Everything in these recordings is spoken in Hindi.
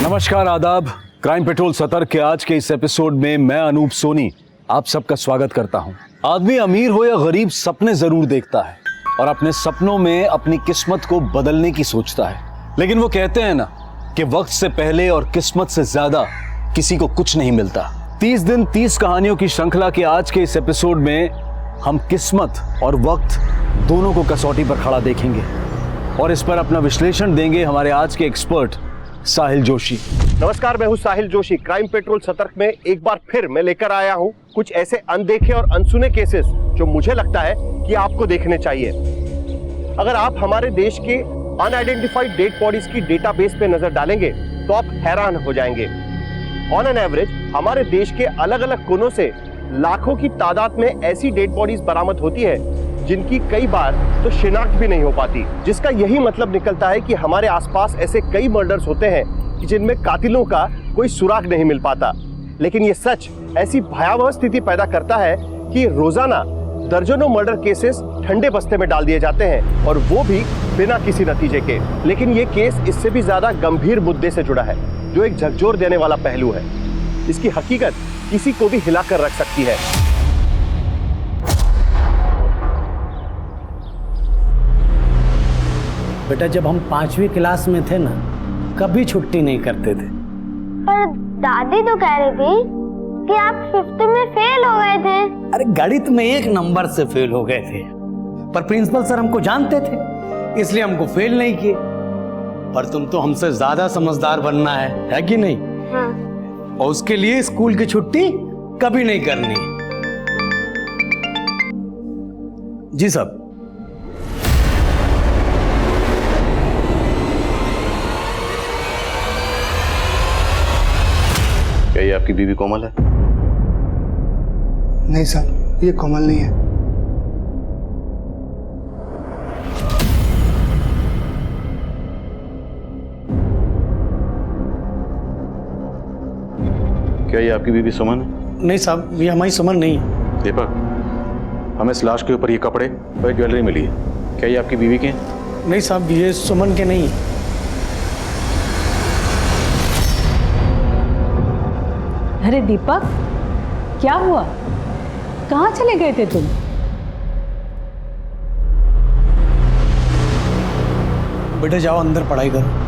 नमस्कार, आदाब। क्राइम पेट्रोल सतर्क के आज के इस एपिसोड में मैं अनूप सोनी आप सबका स्वागत करता हूं। आदमी अमीर हो या गरीब सपने जरूर देखता है और अपने सपनों में अपनी किस्मत को बदलने की सोचता है, लेकिन वो कहते हैं ना कि वक्त से पहले और किस्मत से ज्यादा किसी को कुछ नहीं मिलता। 30 दिन 30 कहानियों की श्रृंखला के आज के इस एपिसोड में हम किस्मत और वक्त दोनों को कसौटी पर खड़ा देखेंगे और इस पर अपना विश्लेषण देंगे हमारे आज के एक्सपर्ट साहिल जोशी। नमस्कार, मैं हूं साहिल जोशी। क्राइम पेट्रोल सतर्क में एक बार फिर मैं लेकर आया हूं कुछ ऐसे अनदेखे और अनसुने केसेस जो मुझे लगता है कि आपको देखने चाहिए। अगर आप हमारे देश के अनआइडेंटिफाइड डेड बॉडीज की डेटाबेस पे नजर डालेंगे तो आप हैरान हो जाएंगे। ऑन एन एवरेज हमारे देश के अलग अलग कोनों से लाखों की तादाद में ऐसी डेड बॉडीज बरामद होती है जिनकी कई बार तो शिनाख्त भी नहीं हो पाती, जिसका यही मतलब निकलता है कि हमारे आसपास ऐसे कई मर्डर्स होते हैं कि जिनमें कातिलों का कोई सुराग नहीं मिल पाता। लेकिन ये सच ऐसी भयावह स्थिति पैदा करता है कि रोजाना दर्जनों मर्डर केसेस ठंडे बस्ते में डाल दिए जाते हैं और वो भी बिना किसी नतीजे के। लेकिन ये केस इससे भी ज्यादा गंभीर मुद्दे से जुड़ा है जो एक झकझोर देने वाला पहलू है। इसकी हकीकत किसी को भी हिलाकर रख सकती है। बेटा, जब हम 5वीं क्लास में थे ना, कभी छुट्टी नहीं करते थे। पर दादी तो कह रही थी कि आप 5th में फेल हो गए थे। अरे गणित में 1 नंबर से फेल हो गए थे, पर प्रिंसिपल सर हमको जानते थे इसलिए हमको फेल नहीं किए। पर तुम तो हमसे ज्यादा समझदार बनना है कि नहीं? हाँ। और उसके लिए स्कूल की छुट्टी कभी नहीं करनी। जी साहब। क्या ये आपकी बीवी कोमल है? नहीं सर, ये कोमल नहीं है। क्या ये आपकी बीवी सुमन है? नहीं साहब, ये हमारी सुमन नहीं है। दीपक, हमें इस लाश के ऊपर ये कपड़े और ज्वेलरी मिली है, क्या ये आपकी बीवी के हैं? नहीं साहब, ये सुमन के नहीं है। अरे दीपक, क्या हुआ? कहाँ चले गए थे तुम? बेटा जाओ अंदर पढ़ाई करो।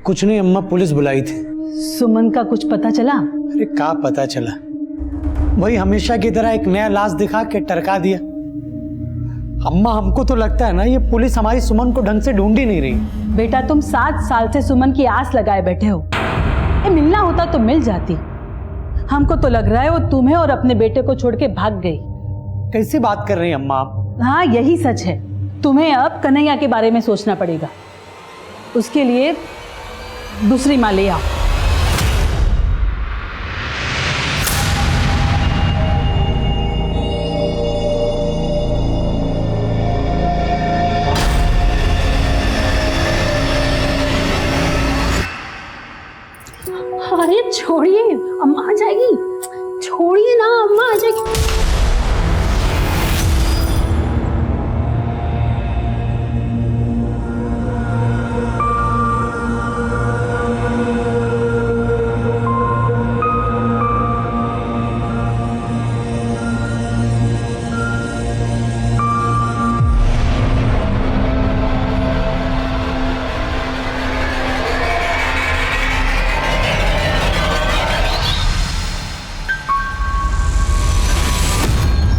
कुछ नहीं अम्मा, पुलिस बुलाई थी। सुमन का कुछ पता चला? अरे क्या पता चला, वही हमेशा की तरह एक नया लाश दिखा के टरका दिया। अम्मा हमको तो लगता है ना ये पुलिस हमारी सुमन को ढंग से ढूंढ ही नहीं रही। बेटा, तुम 7 साल से सुमन की आस लगाए बैठे हो। ये मिलना होता तो मिल जाती। हमको तो लग रहा है वो तुम्हें और अपने बेटे को छोड़ के भाग गई। कैसी बात कर रही हैं अम्मा आप? हाँ, यही सच है। तुम्हें अब कन्हैया के बारे में सोचना पड़ेगा। उसके लिए दूसरी माँ ले आओ। अरे छोड़िए, अम्मा आ जाएगी। छोड़िए ना, अम्मा आ जाएगी।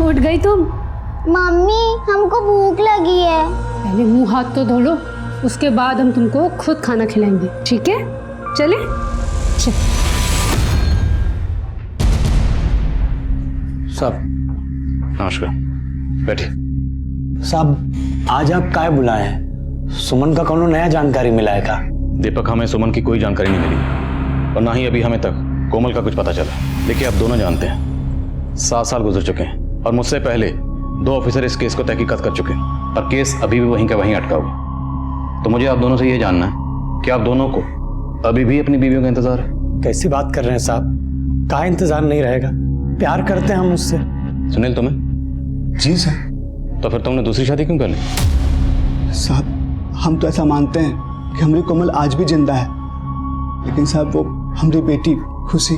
उठ गई तुम? मम्मी हमको भूख लगी है। पहले मुंह हाथ तो धो लो, उसके बाद हम तुमको खुद खाना खिलाएंगे, ठीक है? चले चल। साहब नमस्कार, बैठिए। साहब आज आप काय बुलाए हैं? सुमन का कोनो नया जानकारी मिला है का? दीपक, हमें सुमन की कोई जानकारी नहीं मिली और ना ही अभी हमें तक कोमल का कुछ पता चला। देखिए, आप दोनों जानते हैं 7 साल गुजर चुके हैं और मुझसे पहले 2 ऑफिसर इस केस को तहकीकात कर चुके हैं और केस अभी भी वहीं का वहीं अटका हुआ। तो मुझे आप दोनों से यह जानना है कि आप दोनों को अभी भी अपनी बीवियों का इंतजार है? कैसी बात कर रहे हैं साहब? का इंतजार नहीं रहेगा? प्यार करते हैं हम उससे। सुनील, तुम्हें? जी सर। तो फिर तुमने दूसरी शादी क्यों कर ली? साहब हम तो ऐसा मानते हैं कि हमारी कोमल आज भी जिंदा है, लेकिन साहब वो हमारी बेटी खुशी,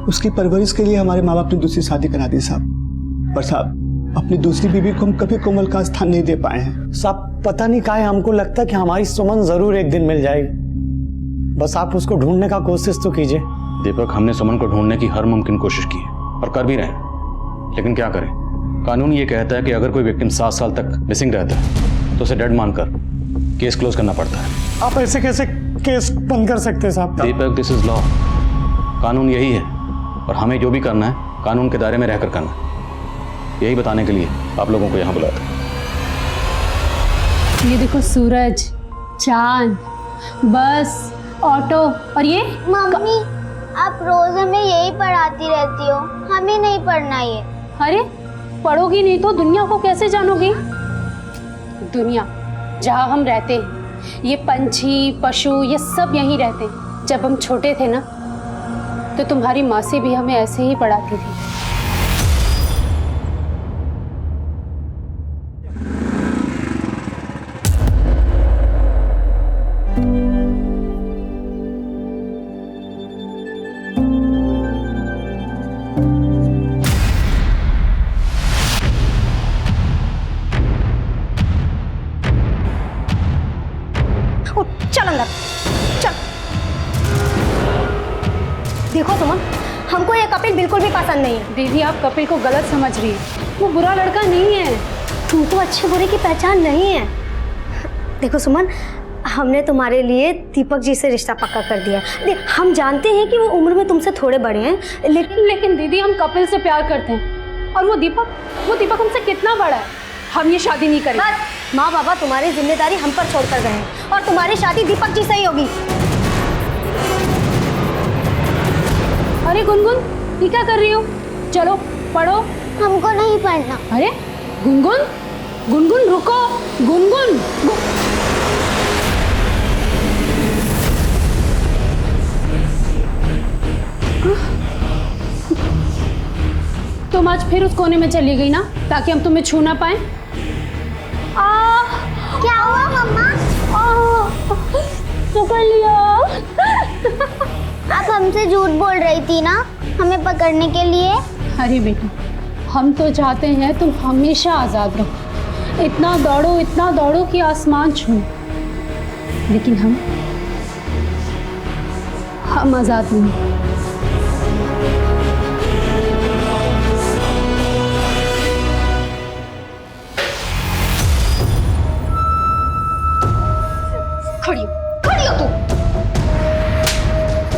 उसकी परवरिश के लिए हमारे माँ बाप ने दूसरी शादी करा दी साहब। पर साहब अपनी दूसरी बीवी को हम कभी कोमल का स्थान नहीं दे पाए हैं। साहब पता नहीं का है, हमको लगता है कि हमारी सुमन जरूर एक दिन मिल जाएगी। बस आप उसको ढूंढने का कोशिश तो कीजिए। दीपक, हमने सुमन को ढूंढने की हर मुमकिन कोशिश की है और कर भी रहे हैं, लेकिन क्या करें, कानून ये कहता है कि अगर कोई विक्टिम 7 साल तक मिसिंग रहता है तो उसे डेड मानकर केस क्लोज करना पड़ता है। आप ऐसे कैसे केस बंद कर सकते हैं साहब? दीपक, दिस इज लॉ। कानून यही है और हमें जो भी करना है कानून के दायरे में रहकर करना है। यही बताने के लिए आप लोगों को यहाँ बुलाया था। ये देखो, सूरज, चांद, बस, ऑटो और ये मम्मी आप रोज हमें यही पढ़ाती रहती हो, हमें नहीं पढ़ना ये। अरे पढ़ोगी नहीं तो दुनिया को कैसे जानोगी? दुनिया जहाँ हम रहते हैं, ये पंछी पशु ये सब यहीं रहते हैं। जब हम छोटे थे ना तो तुम्हारी माँ से भी हमें ऐसे ही पढ़ाती थी। चल अंदर चल। देखो सुमन, हमको ये कपिल बिल्कुल भी पसंद नहीं है। दीदी आप कपिल को गलत समझ रही है, वो बुरा लड़का नहीं है। तू तो अच्छे बुरे की पहचान नहीं है। देखो सुमन, हमने तुम्हारे लिए दीपक जी से रिश्ता पक्का कर दिया। देख हम जानते हैं कि वो उम्र में तुमसे थोड़े बड़े हैं, लेकिन दीदी हम कपिल से प्यार करते हैं और वो दीपक हमसे कितना बड़ा है। हम ये शादी नहीं करेंगे। माँ बाबा तुम्हारी जिम्मेदारी हम पर छोड़कर गए हैं और तुम्हारी शादी दीपक जी से ही होगी। अरे गुनगुन, ये क्या कर रही हो? चलो पढ़ो। हमको नहीं पढ़ना। अरे गुनगुन, गुनगुन रुको, गुनगुन तुम आज फिर उस कोने में चली गई ना ताकि हम तुम्हें छू ना पाए। क्या हुआ मम्मा? पकड़ लिया। आप हमसे झूठ बोल रही थी ना हमें पकड़ने के लिए। अरे बेटी, हम तो चाहते हैं तुम हमेशा आजाद रहो, इतना दौड़ो कि आसमान छू, लेकिन हम आजाद नहीं। खड़ी हो तू।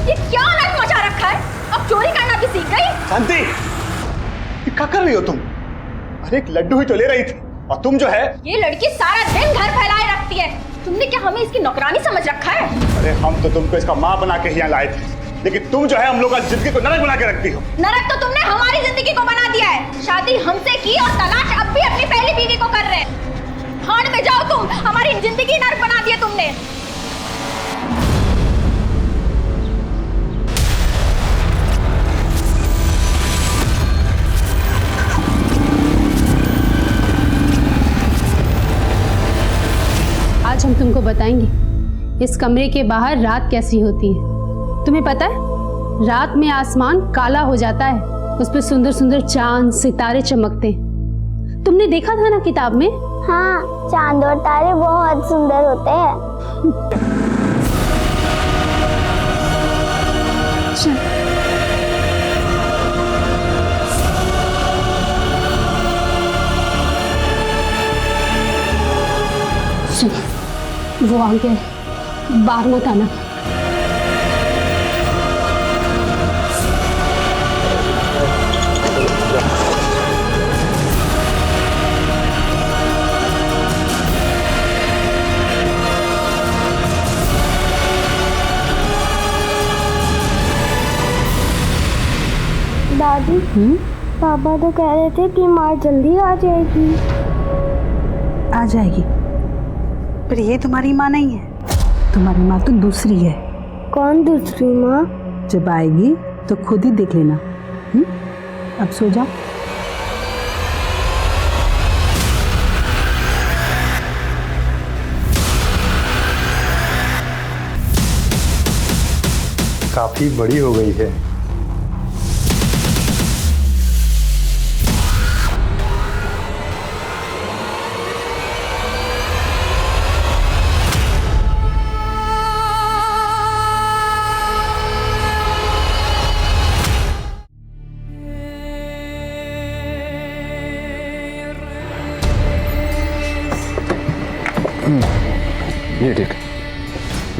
ये क्या नाटक मचा रखा है? अब चोरी करना भी सीख गई? शांति, क्या कर रही हो तुम? अरे एक लड्डू ही तो ले रही थी और तुम जो है। ये लड़की सारा दिन घर फैलाए रखती है। तुमने क्या हमें इसकी नौकरानी समझ रखा है? अरे हम तो तुमको इसका माँ बना के यहाँ लाए थे, लेकिन तुम जो है हम लोग का जिंदगी को नरक बना के रखती हो। नरक तो तुमने हमारी जिंदगी को बना दिया है। शादी हमसे की और तलाश अब भी अपनी पहली बीवी को कर रहे हैं। भाड़ में जाओ तुम, हमारी जिंदगी नरक बना दी है तुमने। आज हम तुमको बताएंगे इस कमरे के बाहर रात कैसी होती है। तुम्हें पता है रात में आसमान काला हो जाता है, उस पर सुंदर सुंदर चांद सितारे चमकते हैं। तुमने देखा था ना किताब में? हाँ, चांद और तारे बहुत सुंदर होते हैं। वो आ गया, बाहर मत आना। दादी, पापा तो कह रहे थे कि माँ जल्दी आ जाएगी। आ जाएगी, पर ये तुम्हारी माँ नहीं है। तुम्हारी माँ तो दूसरी है। कौन दूसरी माँ? जब आएगी तो खुद ही देख लेना। अब सो जाओ। काफी बड़ी हो गई है। ये ठीक है,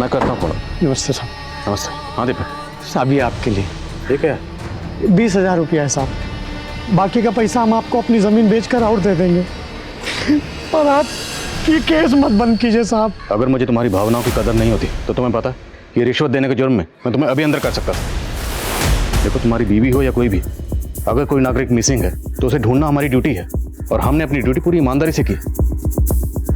मैं करता हूँ फोन। नमस्ते साहब। नमस्ते। हाँ दीपक, साहब ये आपके लिए ठीक है। 20,000 रुपया है साहब। बाकी का पैसा हम आपको अपनी ज़मीन बेचकर और दे देंगे। पर आप ये केस मत बंद कीजिए साहब। अगर मुझे तुम्हारी भावनाओं की कदर नहीं होती तो तुम्हें पता ये रिश्वत देने के जुर्म में मैं तुम्हें अभी अंदर कर सकता था। देखो, तुम्हारी बीवी हो या कोई भी, अगर कोई नागरिक मिसिंग है तो उसे ढूंढना हमारी ड्यूटी है, और हमने अपनी ड्यूटी पूरी ईमानदारी से की।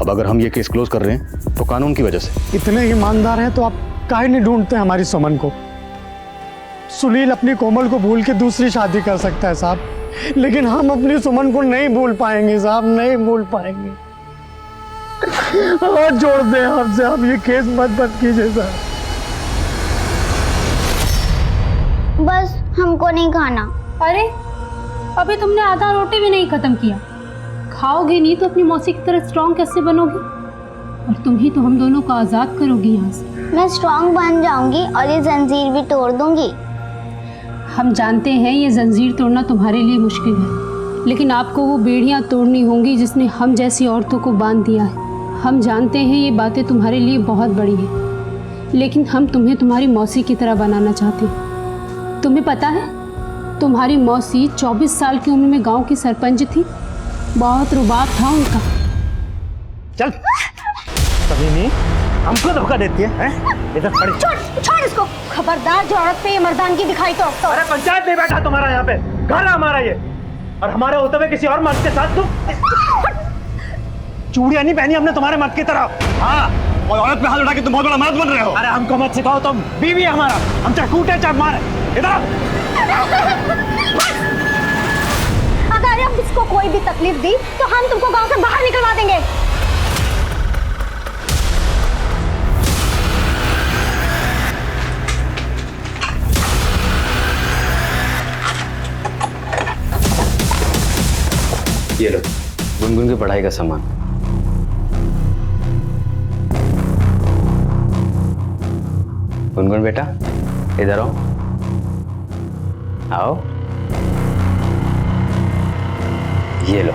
अब अगर हम ये केस क्लोज कर रहे हैं तो कानून की वजह से। इतने ईमानदार हैं तो आप काहे नहीं ढूंढते हमारी सुमन को? सुनील अपनी कोमल को भूल के दूसरी शादी कर सकता है साहब, लेकिन हम अपनी सुमन को नहीं भूल पाएंगे साहब, नहीं भूल पाएंगे। हाथ जोड़ दें आपसे, आप ये केस मत कीजिए साहब। बस हमको नहीं खाना। अरे अभी तुमने आधा रोटी भी नहीं खत्म किया। खाओगे नहीं तो अपनी मौसी की तरह स्ट्रांग कैसे बनोगी? और तुम ही तो हम दोनों को आज़ाद करोगी यहाँ से। मैं स्ट्रांग बन जाऊंगी और ये जंजीर भी तोड़ दूंगी। हम जानते हैं ये जंजीर तोड़ना तुम्हारे लिए मुश्किल है, लेकिन आपको वो बेड़ियाँ तोड़नी होंगी जिसने हम जैसी औरतों को बांध दिया है। हम जानते हैं ये बातें तुम्हारे लिए बहुत बड़ी हैं, लेकिन हम तुम्हें तुम्हारी मौसी की तरह बनाना चाहते हैं। तुम्हें पता है, तुम्हारी मौसी 24 साल की उम्र में गांव की सरपंच थी। बहुत रुबाब था उनका। चल कभी नहीं हमको धोखा देती है, इधर खड़ी। छोड़ इसको। खबरदार जो औरत पे ये मर्दानगी दिखाई तो। अरे पंचायत में बैठा तुम्हारा, यहाँ पे घर है हमारा ये, और हमारे होते हुए किसी और मर्द के साथ तुम। चूड़ियां नहीं पहनी हमने तुम्हारे मर्द की तरह। हाँ, और औरत पे हाथ उठा के तुम बहुत बड़ा मर्द बन रहे हो। अरे हमको मत सिखाओ, तुम बीवी है हमारा, हम चाहे कूटे चाहे मारे। इधर अगर हम इसको कोई भी तकलीफ दी तो हम तुमको गांव से बाहर निकलवा देंगे। ये लो गुनगुन की पढ़ाई का सामान। गुनगुन बेटा इधर आओ। आओ, ये लो।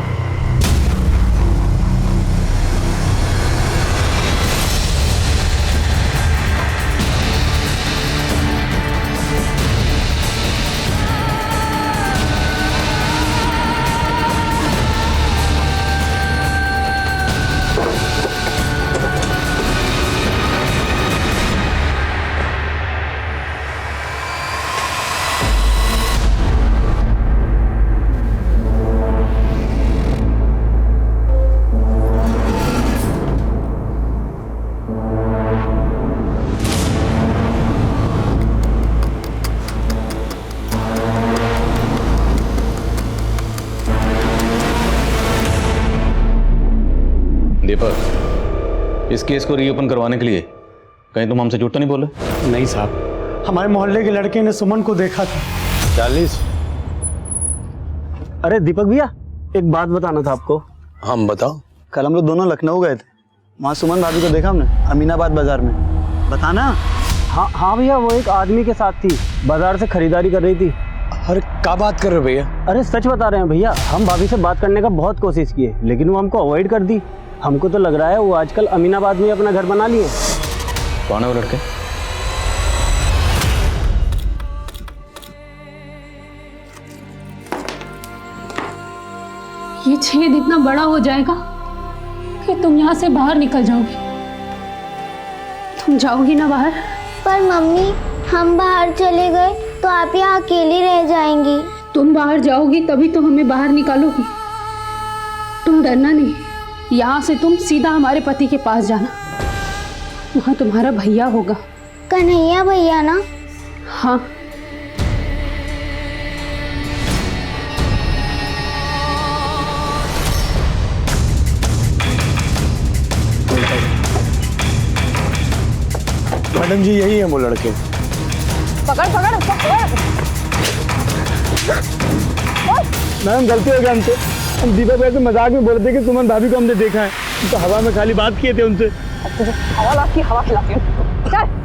दीपक, इस केस को रीओपन करवाने के लिए कहीं तुम हमसे झूठ तो नहीं बोले? नहीं साहब, हमारे मोहल्ले के लड़के ने सुमन को देखा था। 40। अरे दीपक भैया, एक बात बताना था आपको। हम बताओ। कल हम लोग दोनों लखनऊ गए थे, वहाँ सुमन भाभी को देखा हमने अमीनाबाद बाजार में। बताना। हाँ भैया, वो एक आदमी के साथ थी, बाजार से खरीदारी कर रही थी। अरे क्या बात कर रहे हो भैया? अरे सच बता रहे हैं भैया, हम भाभी से बात करने का बहुत कोशिश किए लेकिन वो हमको अवॉइड कर दी। हमको तो लग रहा है वो आजकल अमीनाबाद में अपना घर बना लिए। कौन है वो लड़के? ये छेद इतना बड़ा हो जाएगा कि तुम यहाँ से बाहर निकल जाओगी। तुम जाओगी ना बाहर? पर मम्मी, हम बाहर चले गए तो आप यहाँ अकेली रह जाएंगी। तुम बाहर जाओगी तभी तो हमें बाहर निकालोगी। तुम डरना नहीं, यहाँ से तुम सीधा हमारे पति के पास जाना, वहाँ तुम्हारा भैया होगा। कन्हैया भैया ना? हाँ। मैडम जी यही है वो लड़के। पकड़ पकड़ पकड़। मैडम गलती हो गया हमसे। हम दीपक भाई से मजाक में बोल रहे थे कि सुमन भाभी को हमने देखा है, तो हवा में खाली बात किए थे उनसे। हवा खिलाती हूँ। चल।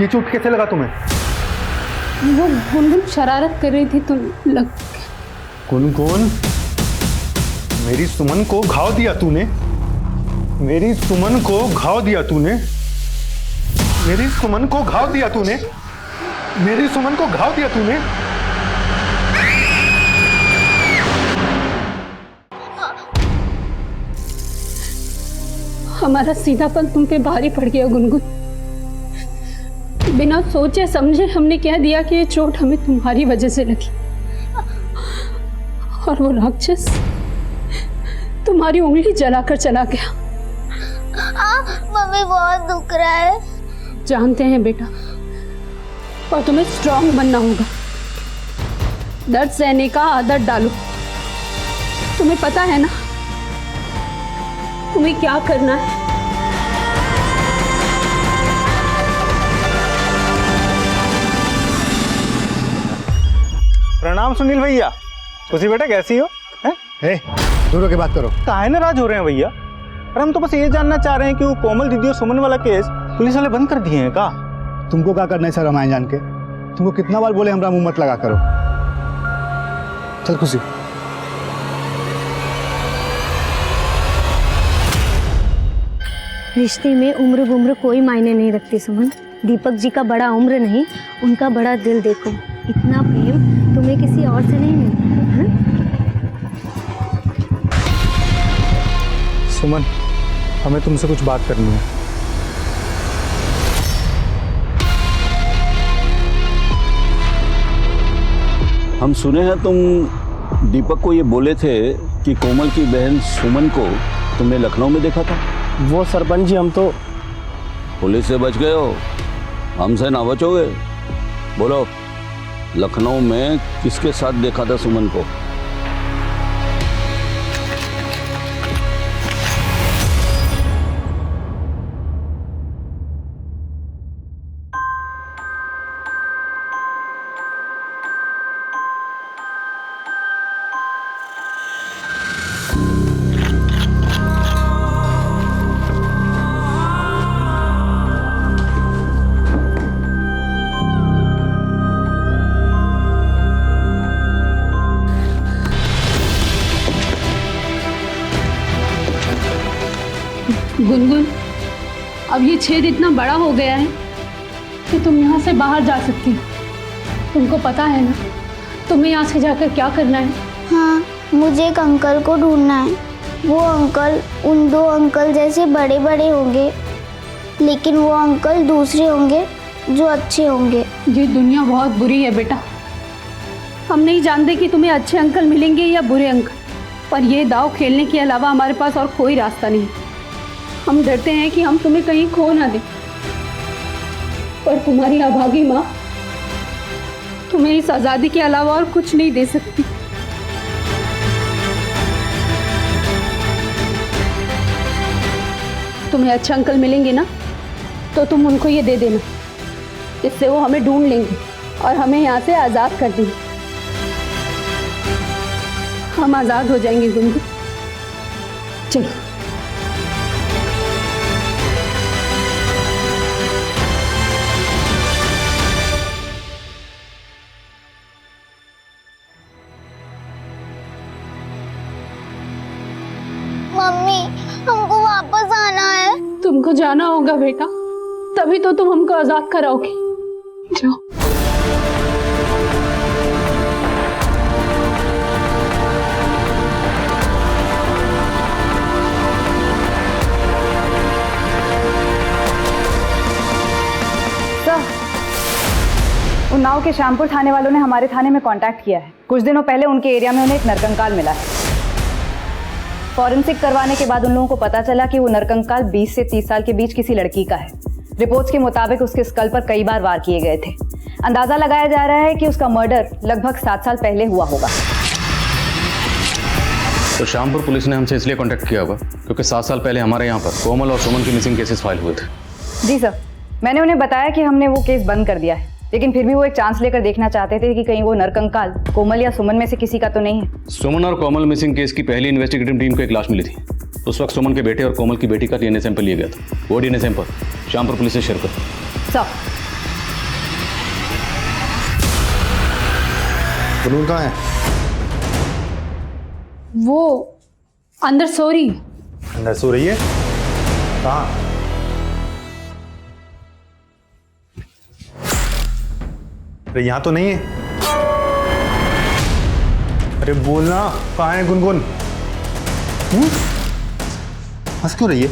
ये चोट कैसे लगा तुम्हें? वो गुनगुन शरारत कर रही थी तो लग। कौन? मेरी सुमन को घाव दिया तूने? मेरी सुमन को घाव दिया तूने? मेरी सुमन को घाव दिया तूने? मेरी सुमन को घाव दिया तूने? हमारा सीधापन तुम पे भारी पड़ गया गुनगुन। बिना सोचे समझे हमने कह दिया कि ये चोट हमें तुम्हारी वजह से लगी, और वो राक्षस तुम्हारी उंगली जलाकर चला गया। मम्मी बहुत दुख रहा है। जानते हैं बेटा, और तुम्हें स्ट्रांग बनना होगा। दर्द सहने का आदत डालो। तुम्हें पता है ना तुम्हें क्या करना है। प्रणाम सुनील भैया। खुशी बेटा कैसी हो? दूर होके बात करो। काहे नाराज हो रहे हैं भैया? अरे हम तो बस ये जानना चाह रहे हैं कि वो कोमल दीदी और सुमन वाला केस पुलिस वाले बंद कर दिए हैं का? तुमको क्या करना है सर रामायण जान के? तुमको कितना बार बोले हमरा मुंह मत लगा करो। चल खुशी। रिश्ते में उम्र बुम्र कोई मायने नहीं रखती सुमन। दीपक जी का बड़ा उम्र नहीं, उनका बड़ा दिल देखो। इतना प्रेम तुम्हें किसी और से नहीं मिलता। सुमन, हमें तुमसे कुछ बात करनी है। हम सुने हैं तुम दीपक को ये बोले थे कि कोमल की बहन सुमन को तुमने लखनऊ में देखा था। वो सरपंच जी, हम तो पुलिस से बच गए हो, हमसे ना बचोगे। बोलो, लखनऊ में किसके साथ देखा था सुमन को? गुनगुन, अब ये छेद इतना बड़ा हो गया है कि तुम यहाँ से बाहर जा सकती हो। तुमको पता है ना तुम्हें यहाँ से जाकर क्या करना है? हाँ, मुझे एक अंकल को ढूंढना है। वो अंकल उन दो अंकल जैसे बड़े बड़े होंगे, लेकिन वो अंकल दूसरे होंगे जो अच्छे होंगे। ये दुनिया बहुत बुरी है बेटा। हम नहीं जानते कि तुम्हें अच्छे अंकल मिलेंगे या बुरे अंकल, पर ये दाव खेलने के अलावा हमारे पास और कोई रास्ता नहीं। हम डरते हैं कि हम तुम्हें कहीं खो ना दें, पर तुम्हारी अभागी माँ तुम्हें इस आज़ादी के अलावा और कुछ नहीं दे सकती। तुम्हें अच्छे अंकल मिलेंगे ना, तो तुम उनको ये दे देना, इससे वो हमें ढूंढ लेंगे और हमें यहाँ से आज़ाद कर देंगे। हम आज़ाद हो जाएंगे गुनगुन। चलो। मम्मी, हमको वापस आना है। तुमको जाना होगा बेटा, तभी तो तुम हमको आज़ाद कराओगी। जाओ। उन्नाव के श्यामपुर थाने वालों ने हमारे थाने में कांटेक्ट किया है। कुछ दिनों पहले उनके एरिया में उन्हें एक नरकंकाल मिला है। फॉरेंसिक करवाने के बाद उन लोगों को पता चला कि वो नरकंकाल 20 से 30 साल के बीच किसी लड़की का है। रिपोर्ट्स के मुताबिक उसके स्कल पर कई बार वार किए गए थे। अंदाजा लगाया जा रहा है कि उसका मर्डर लगभग 7 साल पहले हुआ होगा। तो श्यामपुर पुलिस ने हमसे इसलिए कांटेक्ट किया होगा क्योंकि 7 साल पहले हमारे यहाँ पर कोमल और सुमन की मिसिंग केसेस फाइल हुए थे। जी सर, मैंने उन्हें बताया कि हमने वो केस बंद कर दिया है, लेकिन फिर भी वो एक चांस लेकर देखना चाहते थे कि कहीं वो नरकंकाल कोमल या सुमन में से किसी का तो नहीं है। सुमन और कोमल मिसिंग केस की पहली इन्वेस्टिगेटिव टीम को एक लाश मिली थी। उस वक्त सुमन के बेटे और कोमल की बेटी का डीएनए सैंपल लिया गया था। वो डीएनए सैंपल श्यामपुर पुलिस से शेयर कर। सर, गुनगुन कहाँ है? वो अंदर सो रही है। अंदर सो रही है? कहाँ? अरे यहाँ तो नहीं है। अरे बोलना, कहाँ है गुनगुन? हंस क्यों रही है?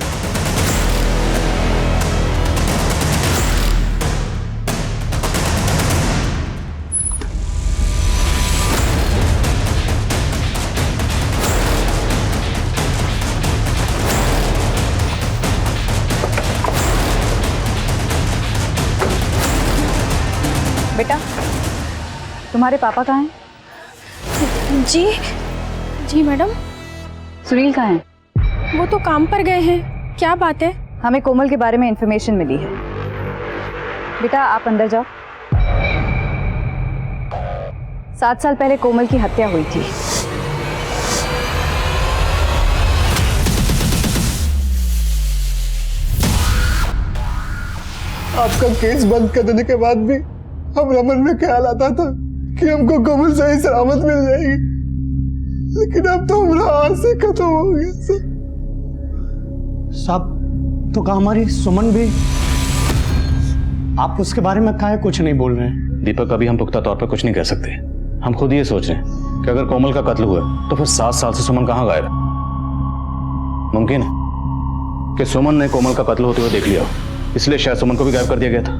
बेटा, तुम्हारे पापा कहाँ हैं? जी मैडम। सुनील कहाँ हैं? वो तो काम पर गए हैं। क्या बात है? हमें कोमल के बारे में इंफॉर्मेशन मिली है। बेटा, आप अंदर जाओ। 7 साल पहले कोमल की हत्या हुई थी। आपका केस बंद कर देने के बाद भी हमारे मन में ख्याल आता था कि हमको कोमल सही सलामत मिल जाएगी, लेकिन अब तो हमारा हाथ से खत्म हो गया साहब। तो कहा हमारी सुमन भी? आप उसके बारे में काहे कुछ नहीं बोल रहे हैं? दीपक, अभी हम पुख्ता तौर पर कुछ नहीं कह सकते। हम खुद ये सोच रहे हैं कि अगर कोमल का कत्ल हुआ तो फिर 7 साल से सुमन कहाँ गायब है? मुमकिन है कि सुमन ने कोमल का कत्ल होते हुए देख लिया हो, इसलिए शायद सुमन को भी गायब कर दिया गया था।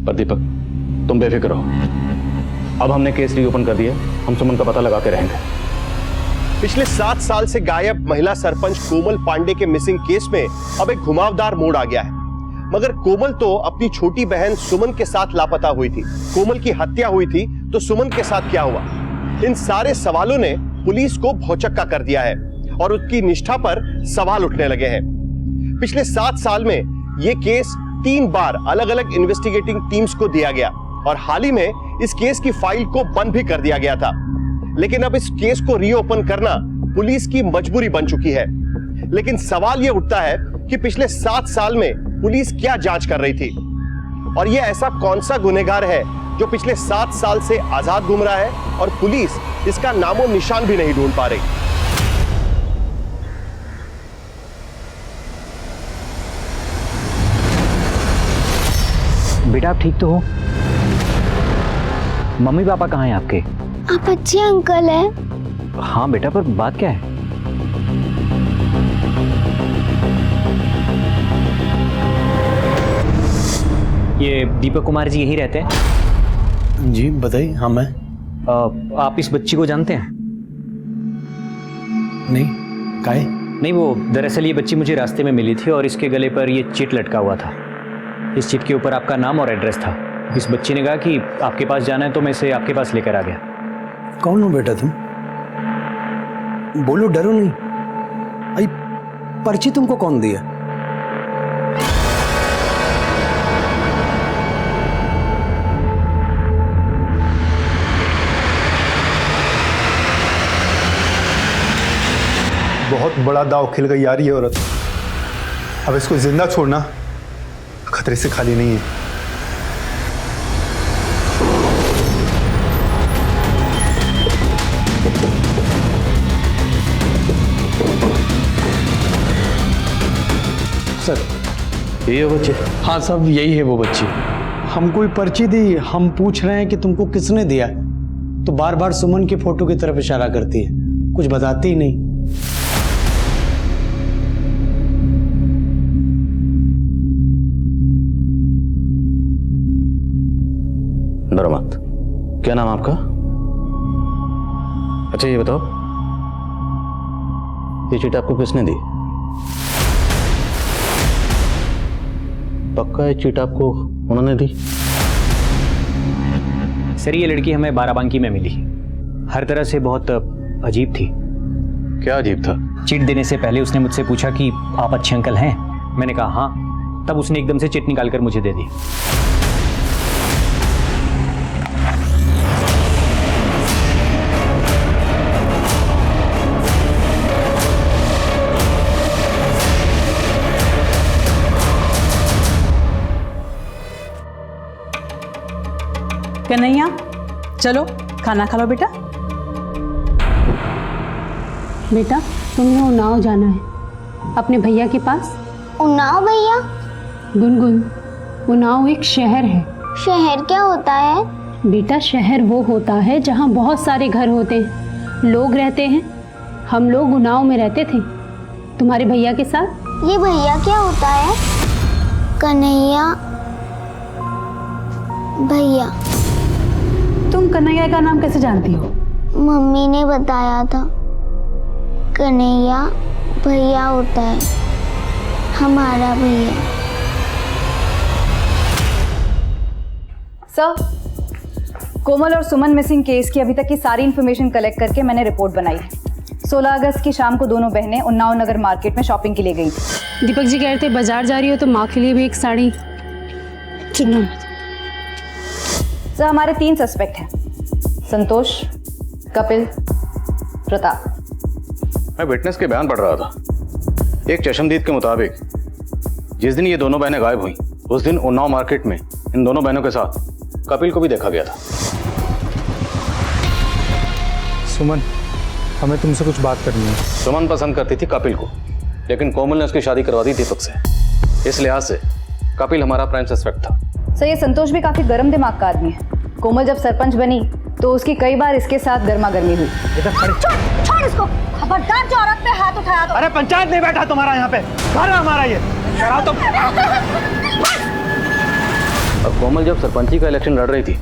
पर दीपक, तुम बेफिक्र रहो। अब हमने केस रीओपन कर दिया, हम सुमन का पता लगा के रहेंगे। पिछले 7 साल से गायब महिला सरपंच कोमल पांडे के मिसिंग केस में अब एक घुमावदार मोड़ आ गया है। मगर कोमल तो अपनी छोटी बहन सुमन के साथ लापता हुई थी। कोमल की हत्या हुई थी तो सुमन के साथ क्या हुआ? इन सारे सवालों ने पुलिस को भौचक्का कर दिया है और उसकी निष्ठा पर सवाल उठने लगे हैं। पिछले 7 साल में यह केस 3 बार अलग अलग इन्वेस्टिगेटिंग टीम्स को दिया गया और हाल ही में इस केस की फाइल को बंद भी कर दिया गया था। लेकिन अब इस केस को रीओपन करना पुलिस की मजबूरी बन चुकी है। लेकिन सवाल यह उठता है कि पिछले 7 साल में पुलिस क्या जांच कर रही थी और यह ऐसा कौन सा गुनहगार है जो पिछले 7 साल से आजाद घूम रहा है और पुलिस इसका नामो निशान भी नहीं ढूंढ पा रही। बेटा, आप ठीक तो हो? मम्मी पापा कहाँ हैं आपके? आप अच्छे अंकल हैं। हाँ बेटा, पर बात क्या है? ये दीपक कुमार जी यही रहते हैं? जी बताइए। हाँ मैं। आप इस बच्ची को जानते हैं? नहीं। काहे? नहीं, वो दरअसल ये बच्ची मुझे रास्ते में मिली थी और इसके गले पर ये चिट लटका हुआ था। इस चिट के ऊपर आपका नाम और एड्रेस था। इस बच्ची ने कहा कि आपके पास जाना है तो मैं इसे आपके पास लेकर आ गया। कौन हो बेटा तुम? बोलो, डरो नहीं। आई पर्ची तुमको कौन दिया? बहुत बड़ा दाव खिल गई यार ये औरत। अब इसको जिंदा छोड़ना खतरे से खाली नहीं है। सर, यही है बच्चे? हाँ साहब, यही है वो बच्ची। हमको ही पर्ची दी, हम पूछ रहे हैं कि तुमको किसने दिया, तो बार बार सुमन की फोटो की तरफ इशारा करती है, कुछ बताती ही नहीं। डरो मत। क्या नाम आपका? अच्छा ये बताओ, ये चिट आपको किसने दी? पक्का ये चिट आपको उन्होंने दी? सर ये लड़की हमें बाराबंकी में मिली, हर तरह से बहुत अजीब थी। क्या अजीब था? चिट देने से पहले उसने मुझसे पूछा कि आप अच्छे अंकल हैं। मैंने कहा हाँ, तब उसने एकदम से चिट निकालकर मुझे दे दी। कन्हैया चलो खाना खा लो बेटा। बेटा तुम्हें उन्नाव जाना है अपने भैया के पास। उन्नाव भैया? गुनगुन, उन्नाव एक शहर है। शहर क्या होता है? बेटा शहर वो होता है जहाँ बहुत सारे घर होते हैं, लोग रहते हैं। हम लोग उन्नाव में रहते थे तुम्हारे भैया के साथ। ये भैया क्या होता है? कन्हैया भैया। तुम कन्हैया का नाम कैसे जानती हो? मम्मी ने बताया था, कन्हैया भैया होता है, हमारा भैया। सर, कोमल और सुमन मिसिंग केस की अभी तक की सारी इन्फॉर्मेशन कलेक्ट करके मैंने रिपोर्ट बनाई है। 16 अगस्त की शाम को दोनों बहनें उन्नाव नगर मार्केट में शॉपिंग के लिए गई थी। दीपक जी कह रहे थे बाजार जा रही हो तो माँ के लिए भी एक साड़ी। चलो सर, हमारे 3 सस्पेक्ट हैं, संतोष, कपिल, प्रताप। मैं विटनेस के बयान पढ़ रहा था। एक चशमदीद के मुताबिक जिस दिन ये दोनों बहनें गायब हुई उस दिन उन्नाव मार्केट में इन दोनों बहनों के साथ कपिल को भी देखा गया था। सुमन, हमें तुमसे कुछ बात करनी है। सुमन पसंद करती थी कपिल को, लेकिन कोमल ने उसकी शादी करवा दी दीपक से। इस लिहाज से कपिल हमारा प्राइम सस्पेक्ट था। सर, ये संतोष भी काफी गर्म दिमाग का आदमी है। कोमल जब सरपंच बनी तो उसकी कई बार इसके साथ गर्मा गर्मी हुई। छोड़ इसको, खबरदार जो औरत पे हाथ उठाया तो। अरे पंचायत नहीं बैठा तुम्हारा यहाँ पे, घर है हमारा ये। शराब तो और कोमल जब सरपंची का इलेक्शन लड़ रही थी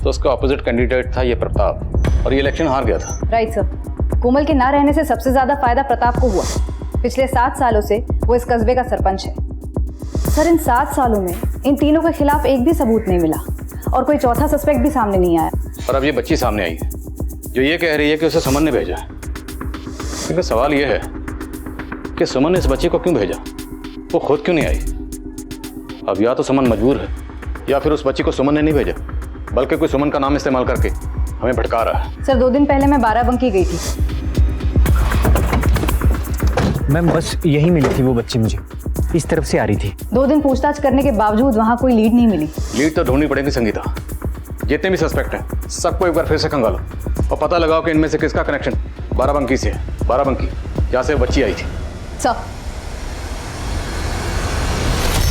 तो उसका ऑपोजिट कैंडिडेट था ये प्रताप, और ये इलेक्शन हार गया था। राइट सर, कोमल के ना रहने से सबसे ज्यादा फायदा प्रताप को हुआ। पिछले 7 सालों से वो इस कस्बे का सरपंच है। सर, इन 7 सालों में इन तीनों के खिलाफ एक भी सबूत नहीं मिला और कोई चौथा सस्पेक्ट भी सामने नहीं आया। और अब ये बच्ची सामने आई है जो ये कह रही है कि उसे सुमन ने भेजा है। क्योंकि सवाल ये है कि सुमन ने इस बच्ची को क्यों भेजा, वो खुद क्यों नहीं आई? अब या तो सुमन मजबूर है या फिर उस बच्ची को सुमन ने नहीं भेजा, बल्कि कोई सुमन का नाम इस्तेमाल करके हमें भटका रहा है। सर, 2 दिन पहले मैं बाराबंकी गई थी। मैम बस यही मिली थी वो बच्ची, मुझे इस तरफ से आ रही थी। 2 दिन पूछताछ करने के बावजूद वहाँ कोई लीड नहीं मिली। लीड तो ढूंढनी पड़ेगी संगीता। जितने भी सस्पेक्ट हैं सबको एक बार फिर से खंगालो और पता लगाओ कि इनमें से किसका कनेक्शन बाराबंकी से है। बाराबंकी जहाँ से बच्ची आई थी। सर,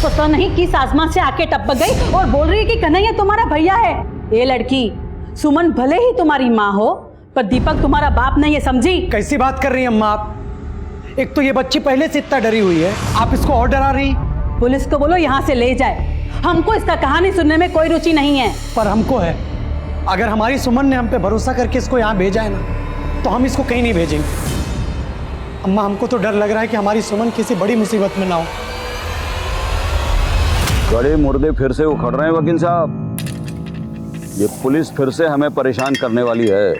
पता नहीं किस आसमान से आके टपक गई और बोल रही है कि कन्हैया तुम्हारा भैया है। ये लड़की, सुमन भले ही तुम्हारी माँ हो पर दीपक तुम्हारा बाप नहीं है, समझी? कैसी बात कर रही हैं अम्मा आप? एक तो ये बच्ची पहले से इतना डरी हुई है, आप इसको और डरा रही। पुलिस को बोलो यहाँ से ले जाए, हमको इसका कहानी सुनने में कोई रुचि नहीं है। पर हमको है। अगर हमारी सुमन ने हम पे भरोसा करके इसको यहाँ भेजा है ना, तो हम इसको कहीं नहीं भेजेंगे। अम्मा, हमको तो डर लग रहा है कि हमारी सुमन किसी बड़ी मुसीबत में ना हो। कड़े मुर्दे फिर से उखड़ रहे हैं वकील साहब। ये पुलिस फिर से हमें परेशान करने वाली है।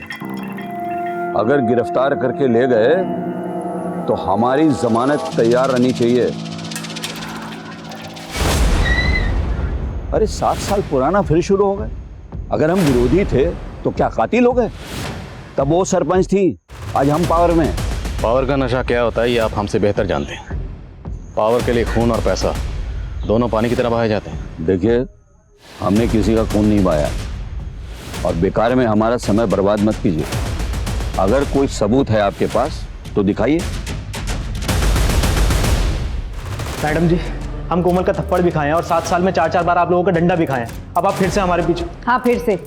अगर गिरफ्तार करके ले गए तो हमारी जमानत तैयार रहनी चाहिए। अरे 7 साल पुराना फिर शुरू हो गए। अगर हम विरोधी थे तो क्या कातिल हो गए? तब वो सरपंच थी, आज हम पावर में। पावर का नशा क्या होता है ये आप हमसे बेहतर जानते हैं। पावर के लिए खून और पैसा दोनों पानी की तरह बहाए जाते हैं। देखिए, हमने किसी का खून नहीं बहाया और बेकार में हमारा समय बर्बाद मत कीजिए। अगर कोई सबूत है आपके पास तो दिखाइए। मैडम जी, हम कोमल का थप्पड़ भी खाए हैं और 7 साल में 4-4 बार आप लोगों का डंडा भी खाए हैं। अब आप फिर से हमारे पीछे। हाँ, फिर से।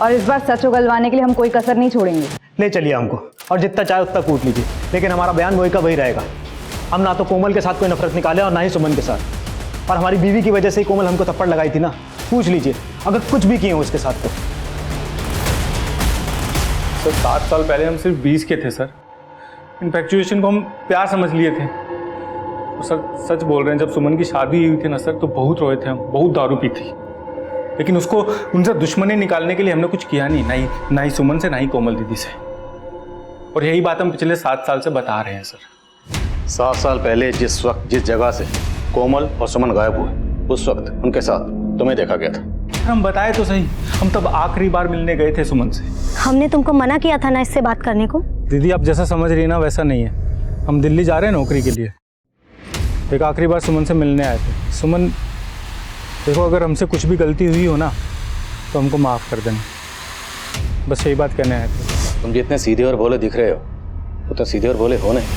और इस बार सच उगलवाने के लिए हम कोई कसर नहीं छोड़ेंगे। ले चलिए हमको, और जितना चाहे उतना कूट लीजिए, लेकिन हमारा बयान वही का वही रहेगा। हम ना तो कोमल के साथ कोई नफरत निकाले और ना ही सुमन के साथ। और हमारी बीवी की वजह से ही कोमल हमको थप्पड़ लगाई थी ना। पूछ लीजिए अगर कुछ भी किए हो उसके साथ तो। सर 7 साल पहले हम सिर्फ 20 के थे सर। इन्फेक्चुएशन को हम प्यार समझ लिए थे। और सर सच बोल रहे हैं, जब सुमन की शादी हुई थी ना सर, तो बहुत रोए थे हम, बहुत दारू पी थी। लेकिन उसको उनसे दुश्मनी निकालने के लिए हमने कुछ किया नहीं, ना ही सुमन से, ना ही कोमल दीदी से। और यही बात हम पिछले 7 साल से बता रहे हैं सर। 7 साल पहले जिस वक्त जिस जगह से कोमल और सुमन गायब हुए, उस वक्त उनके साथ तुम्हें देखा गया था। हम बताए तो सही, हम तब आखिरी बार मिलने गए थे सुमन से। हमने तुमको मना किया था ना इससे बात करने को। दीदी आप जैसा समझ रही ना वैसा नहीं है। हम दिल्ली जा रहे हैं नौकरी के लिए। एक आखिरी बार सुमन से मिलने आए थे। सुमन देखो, अगर हमसे कुछ भी गलती हुई हो ना तो हमको माफ़ कर देना, बस यही बात कहने आए थे। तुम जितने सीधे और भोले दिख रहे हो उतने सीधे और भोले हो नहीं।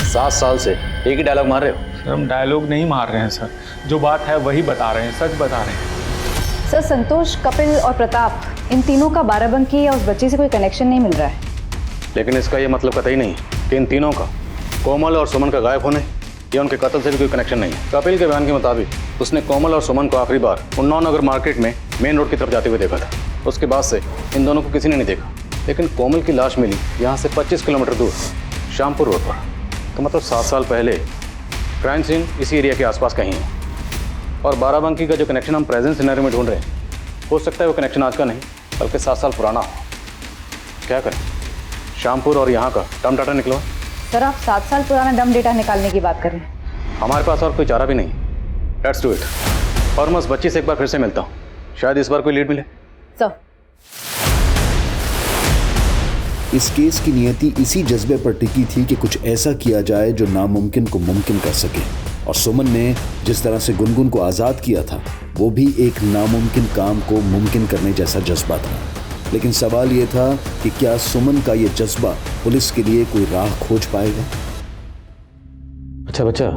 7 साल से एक ही डायलॉग मार रहे हो। सर हम डायलॉग नहीं मार रहे हैं सर, जो बात है वही बता रहे हैं, सच बता रहे हैं। सर, संतोष, कपिल और प्रताप, इन तीनों का बाराबंकी या उस बच्ची से कोई कनेक्शन नहीं मिल रहा है। लेकिन इसका ये मतलब कतई नहीं कि इन तीनों का कोमल और सुमन का गायब होने या उनके कत्ल से भी कोई कनेक्शन नहीं है। कपिल के बयान के मुताबिक उसने कोमल और सुमन को आखिरी बार उन्नाव नगर मार्केट में मेन रोड की तरफ जाते हुए देखा था। उसके बाद से इन दोनों को किसी ने नहीं देखा। लेकिन कोमल की लाश मिली यहाँ से 25 किलोमीटर दूर शामपुर रोड पर। तो मतलब 7 साल पहले क्राइम सीन इसी एरिया के आसपास कहीं है। और बाराबंकी का जो कनेक्शन हम प्रेजेंट सिनेरियो में ढूंढ रहे हैं, हो सकता है वो कनेक्शन आज का नहीं बल्कि 7 साल पुराना हो। क्या करें, शामपुर और यहाँ का टर्म डाटा निकलवा। सर, आप 7 साल पुराना डम डेटा निकालने की बात कर रहे हैं। हमारे पास और कोई चारा भी नहीं। Let's do it. और मैं उस बच्ची से एक बार फिर से मिलता हूँ, शायद इस बार कोई लीड मिले। सर, इस केस की नियति इसी जज्बे पर टिकी थी कि कुछ ऐसा किया जाए जो नामुमकिन को मुमकिन कर सके। और सुमन ने जिस तरह से गुनगुन को आज़ाद किया था, वो भी एक नामुमकिन काम को मुमकिन करने जैसा जज्बा था। लेकिन सवाल ये था कि क्या सुमन का ये जज्बा पुलिस के लिए कोई राह खोज पाएगा? अच्छा बच्चा,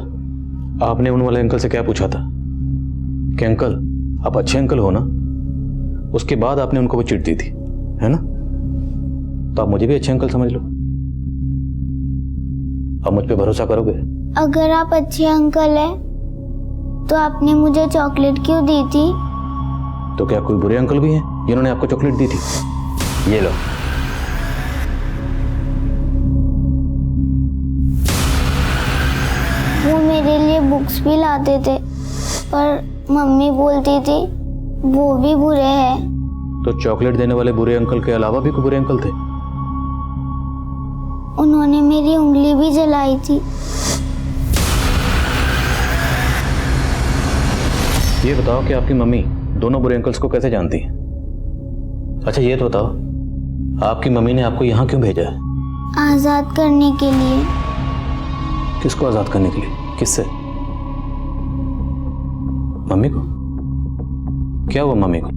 आपने उन वाले अंकल से क्या पूछा था कि अंकल आप अच्छे अंकल हो ना? उसके बाद आपने उनको वो चिट दी थी, है ना? तो आप मुझे भी अच्छे अंकल समझ लो। आप मुझ पे भरोसा करोगे? अगर आप अच्छे अंकल हैं तो आपने मुझे चॉकलेट क्यों दी थी? तो क्या कोई बुरे अंकल भी हैं जिन्होंने आपको चॉकलेट दी थी? ये लो। वो मेरे लिए बुक्स भी लाते थे, पर मम्मी बोलती थी वो भी बुरे हैं। तो चॉकलेट देने वाले बुरे अंकल के अलावा भी कोई बुरे अंकल थे? उन्होंने मेरी उंगली भी जलाई थी। ये बताओ कि आपकी मम्मी दोनों बुरे अंकल्स को कैसे जानती है? अच्छा ये तो बताओ, आपकी मम्मी ने आपको यहाँ क्यों भेजा है? आजाद करने के लिए। किसको आजाद करने के लिए? किससे? मम्मी को? क्या हुआ मम्मी को?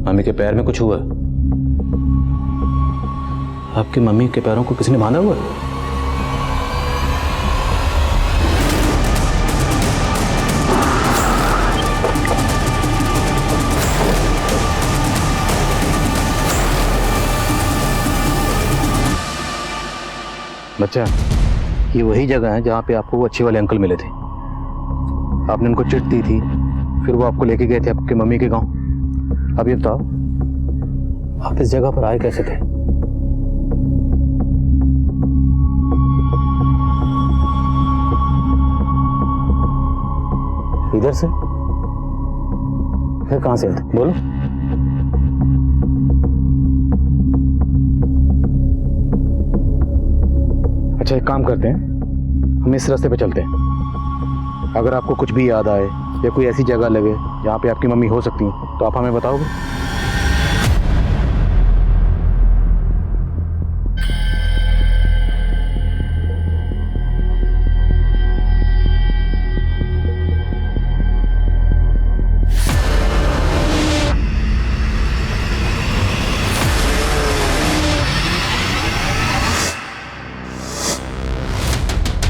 मम्मी के पैर में कुछ हुआ? आपकी मम्मी के पैरों को किसी ने बांधा हुआ? बच्चा, ये वही जगह है जहाँ पे आपको वो अच्छे वाले अंकल मिले थे। आपने उनको चिट दी थी, फिर वो आपको लेके गए थे आपके मम्मी के गांव। अब ये बताओ, आप इस जगह पर आए कैसे थे? इधर से? फिर कहाँ से आते? बोलो। अच्छा, एक काम करते हैं, हम इस रास्ते पे चलते हैं। अगर आपको कुछ भी याद आए या कोई ऐसी जगह लगे जहाँ पे आपकी मम्मी हो सकती है तो आप हमें बताओगे।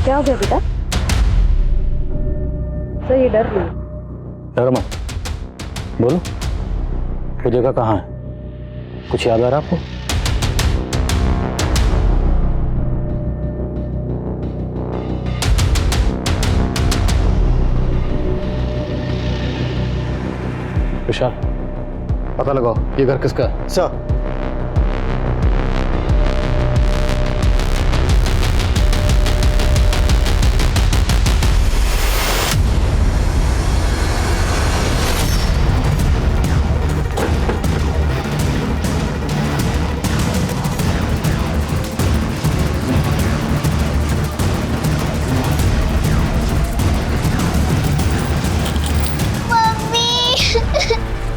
क्या हो गया बेटा? सर ये डर रही है। डरो मत, बोलो वो जगह कहाँ है? कुछ याद आ रहा आपको? विशाल, पता लगाओ ये घर किसका है। सर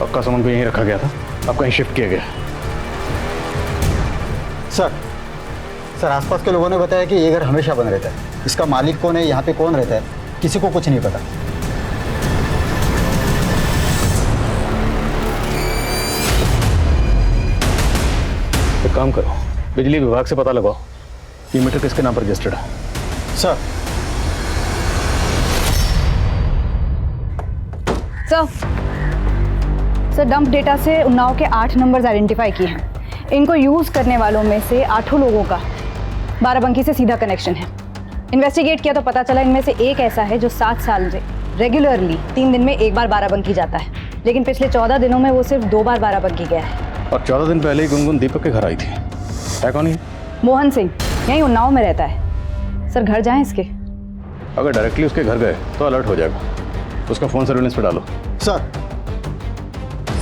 आपका सामान को यहीं रखा गया था, अब कहीं शिफ्ट किया गया। सर आसपास के लोगों ने बताया कि ये घर हमेशा बंद रहता है। इसका मालिक कौन है, यहाँ पे कौन रहता है, किसी को कुछ नहीं पता। एक काम करो, बिजली विभाग से पता लगाओ ये मीटर किसके नाम पर रजिस्टर्ड है। सर डंप डेटा से उन्नाव के 8 नंबर्स आइडेंटिफाई किए हैं। इनको यूज़ करने वालों में से 8 लोगों का बाराबंकी से सीधा कनेक्शन है। इन्वेस्टिगेट किया तो पता चला इनमें से एक ऐसा है जो 7 साल से रेगुलरली 3 दिन में एक बार बाराबंकी जाता है, लेकिन पिछले 14 दिनों में वो सिर्फ 2 बार बाराबंकी गया है। और 14 दिन पहले ही गुनगुन दीपक के घर आई थी। है कौन है? मोहन सिंह, यहीं उन्नाव में रहता है। सर घर जाएं इसके? अगर डायरेक्टली उसके घर गए तो अलर्ट हो जाएगा, उसका फोन सर्विलेंस पे डालो।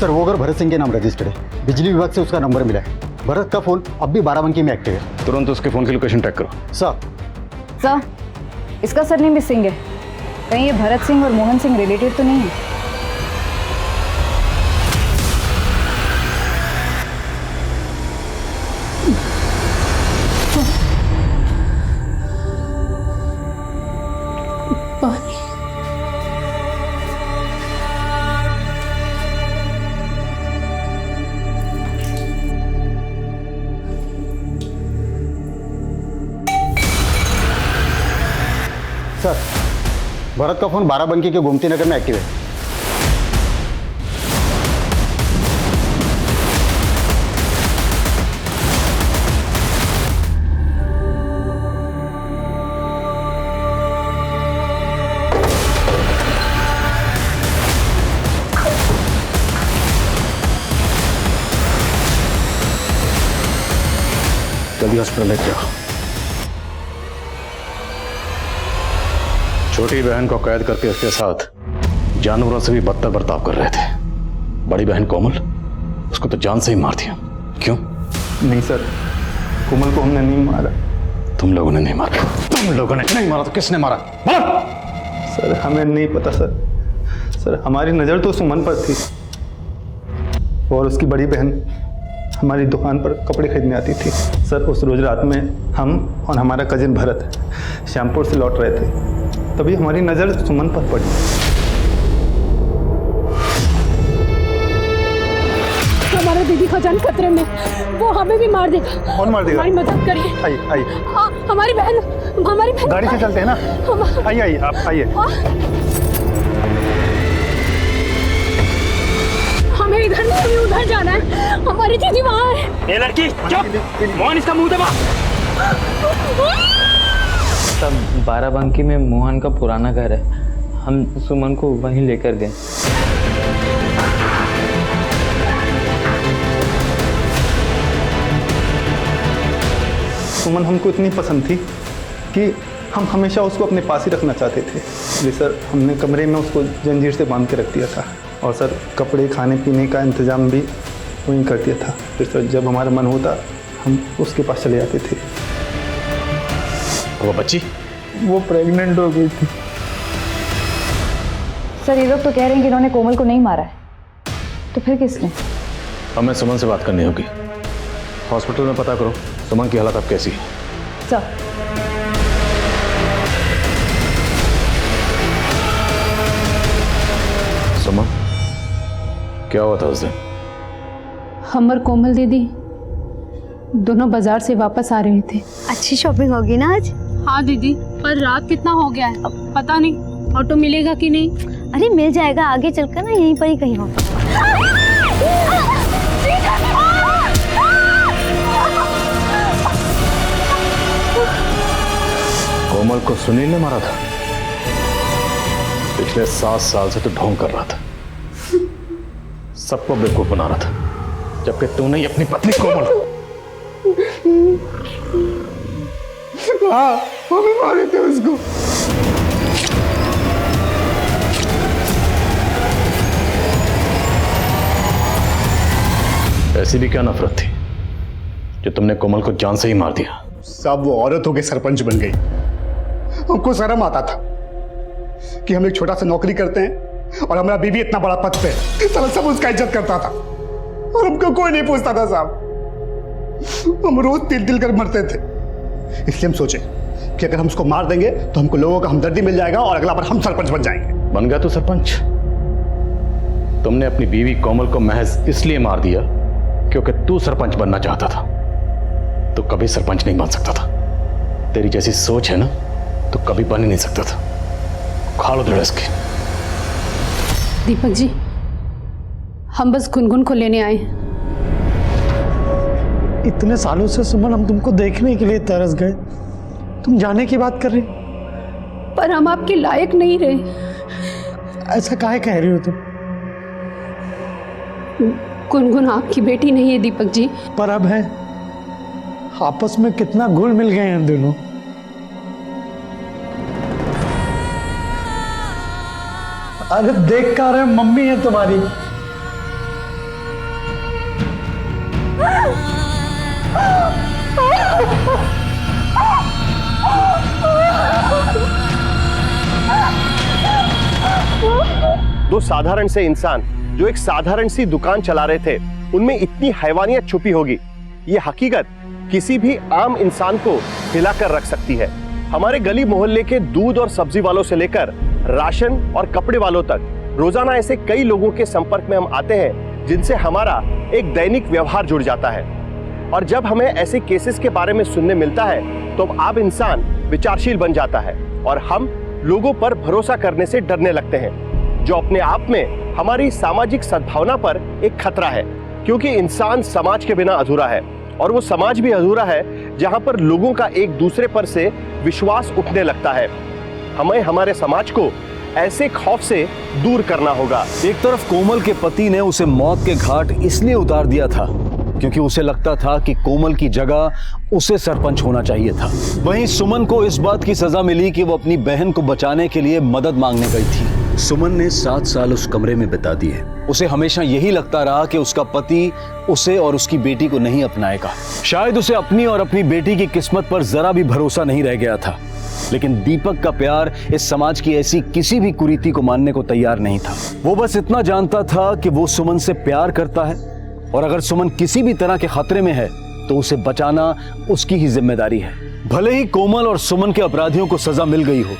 सर वो घर भरत सिंह के नाम रजिस्टर्ड है। बिजली विभाग से उसका नंबर मिला है। भरत का फोन अब भी बाराबंकी में एक्टिव है। तुरंत उसके फोन की लोकेशन ट्रैक करो। सर इसका सरनेम भी सिंह है, कहीं ये भरत सिंह और मोहन सिंह रिलेटेड तो नहीं है? सर भरत का फोन बाराबंकी के गोमती नगर में एक्टिव है। जल्दी हॉस्पिटल लेके जाओ। छोटी बहन को कैद करके उसके साथ जानवरों से भी बदतर बर्ताव कर रहे थे। बड़ी बहन कोमल, उसको तो जान से ही मार दिया। क्यों? नहीं सर, कोमल को हमने नहीं मारा। तुम लोगों ने नहीं मारा? तुम लोगों ने नहीं मारा तो किसने मारा? सर हमें नहीं पता सर। सर हमारी नज़र तो सुमन पर थी और उसकी बड़ी बहन हमारी दुकान पर कपड़े खरीदने आती थी। सर उस रोज रात में हम और हमारा कजिन भरत श्यामपुर से लौट रहे थे, तभी हमारी नज़र सुमन पर पड़ी। हमारा दीदी का जान खतरे में, वो हमें भी मार देगा। कौन मार देगा? हमारी मदद करिए। आइए आइए, हमारी बहन गाड़ी से चलते हैं ना। आइए आइए आप आइए। हमें इधर नहीं, हमें उधर जाना है। हमारी दीदी वहाँ है। ये लड़की चुप, मोहन इसका मुंह दबा। तब बाराबंकी में मोहन का पुराना घर है, हम सुमन को वहीं लेकर गए। सुमन हमको इतनी पसंद थी कि हम हमेशा उसको अपने पास ही रखना चाहते थे, इसलिए सर हमने कमरे में उसको जंजीर से बांध के रख दिया था। और सर कपड़े खाने पीने का इंतज़ाम भी वहीं कर दिया था। फिर सर जब हमारा मन होता हम उसके पास चले जाते थे। वो बच्ची? वो प्रेग्नेंट हो गई थी। सर ये लोग तो कह रहे हैं कि इन्होंने कोमल को नहीं मारा है, तो फिर किसने? हमें सुमन से बात करनी होगी। हॉस्पिटल में पता करो सुमन की हालत अब कैसी है। सर सुमन क्या हुआ था उस दिन? हम और कोमल दीदी दोनों बाजार से वापस आ रहे थे। अच्छी शॉपिंग होगी ना आज? हाँ दीदी, पर रात कितना हो गया है, अब पता नहीं ऑटो मिलेगा कि नहीं। अरे मिल जाएगा, आगे चलकर ना यहीं पर ही कहीं होगा। कोमल को सुनील ने मारा था? पिछले 7 साल से तो ढोंग कर रहा था, सबको बेवकूफ बना रहा था, जबकि तूने ही अपनी पत्नी कोमल को। हाँ हमें मारे थे उसको। ऐसी भी क्या नफरत थी जो तुमने कोमल को जान से ही मार दिया? सब वो औरत होके सरपंच बन गई। हमको शर्म आता था कि हम एक छोटा सा नौकरी करते हैं और हमारा बीवी इतना बड़ा पद पे, सब उसका इज्जत करता था और हमको कोई नहीं पूछता था साहब। हम रोज तिल कर मरते थे। इसलिए हम सोचे कि अगर हम उसको मार देंगे तो हमको लोगों का हमदर्दी मिल जाएगा और अगला बार हम सरपंच बन जाएंगे। बन गया तू सरपंच? तुमने अपनी बीवी कोमल को महज इसलिए मार दिया क्योंकि तू सरपंच बनना चाहता था। तो कभी सरपंच नहीं बन सकता था। तेरी जैसी सोच है ना, तो कभी बन ही नहीं सकता था। खा लो धड़स के। दीपक जी, हम बस गुनगुन को लेने आए। इतने सालों से सुमन हम तुमको देखने के लिए तरस गए, तुम जाने की बात कर रही? पर हम आपके लायक नहीं रहे। ऐसा काहे कह रही हो तुम? गुनगुन आपकी बेटी नहीं है दीपक जी। पर अब है। आपस में कितना घुल मिल गए हैं दोनों। अरे देख कर रहे मम्मी है तुम्हारी। दो साधारण से इंसान जो एक साधारण सी दुकान चला रहे थे, उनमें इतनी हैवानियत छुपी होगी, ये हकीकत किसी भी आम इंसान को हिलाकर रख सकती है। हमारे गली मोहल्ले के दूध और सब्जी वालों से लेकर राशन और कपड़े वालों तक रोजाना ऐसे कई लोगों के संपर्क में हम आते हैं जिनसे हमारा एक दैनिक व्यवहार जुड़ जाता है। और जब हमें ऐसे केसेस के बारे में सुनने मिलता है तो आम इंसान विचारशील बन जाता है और हम लोगों पर भरोसा करने से डरने लगते हैं, जो अपने आप में हमारी सामाजिक सद्भावना पर एक खतरा है। क्योंकि इंसान समाज के बिना अधूरा है, और वो समाज भी अधूरा है जहां पर लोगों का एक दूसरे पर से विश्वास उठने लगता है। हमें हमारे समाज को ऐसे खौफ से दूर करना होगा। एक तरफ कोमल के पति ने उसे मौत के घाट इसलिए उतार दिया था क्योंकि उसे लगता था कि कोमल की जगह उसे सरपंच होना चाहिए था। वहीं सुमन को इस बात की सजा मिली कि वो अपनी बहन को बचाने के लिए मदद मांगने गई थी। सुमन ने 7 साल उस कमरे में बिता दिए। उसे हमेशा यही लगता रहा कि उसका पति उसे और उसकी बेटी को नहीं अपनाएगा। शायद उसे अपनी और अपनी बेटी की किस्मत पर जरा भी भरोसा नहीं रह गया था। लेकिन दीपक का प्यार इस समाज की ऐसी किसी भी कुरीति को मानने को तैयार नहीं था। वो बस इतना जानता था कि वो सुमन से प्यार करता है और अगर सुमन किसी भी तरह के खतरे में है तो उसे बचाना उसकी ही जिम्मेदारी है। भले ही कोमल और सुमन के अपराधियों को सजा मिल गई हो,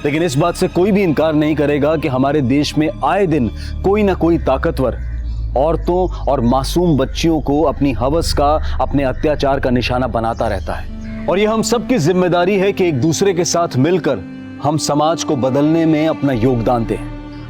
लेकिन इस बात से कोई भी इनकार नहीं करेगा कि हमारे देश में आए दिन कोई ना कोई ताकतवर औरतों और मासूम बच्चियों को अपनी हवस का, अपने अत्याचार का निशाना बनाता रहता है। और यह हम सबकी जिम्मेदारी है कि एक दूसरे के साथ मिलकर हम समाज को बदलने में अपना योगदान दें।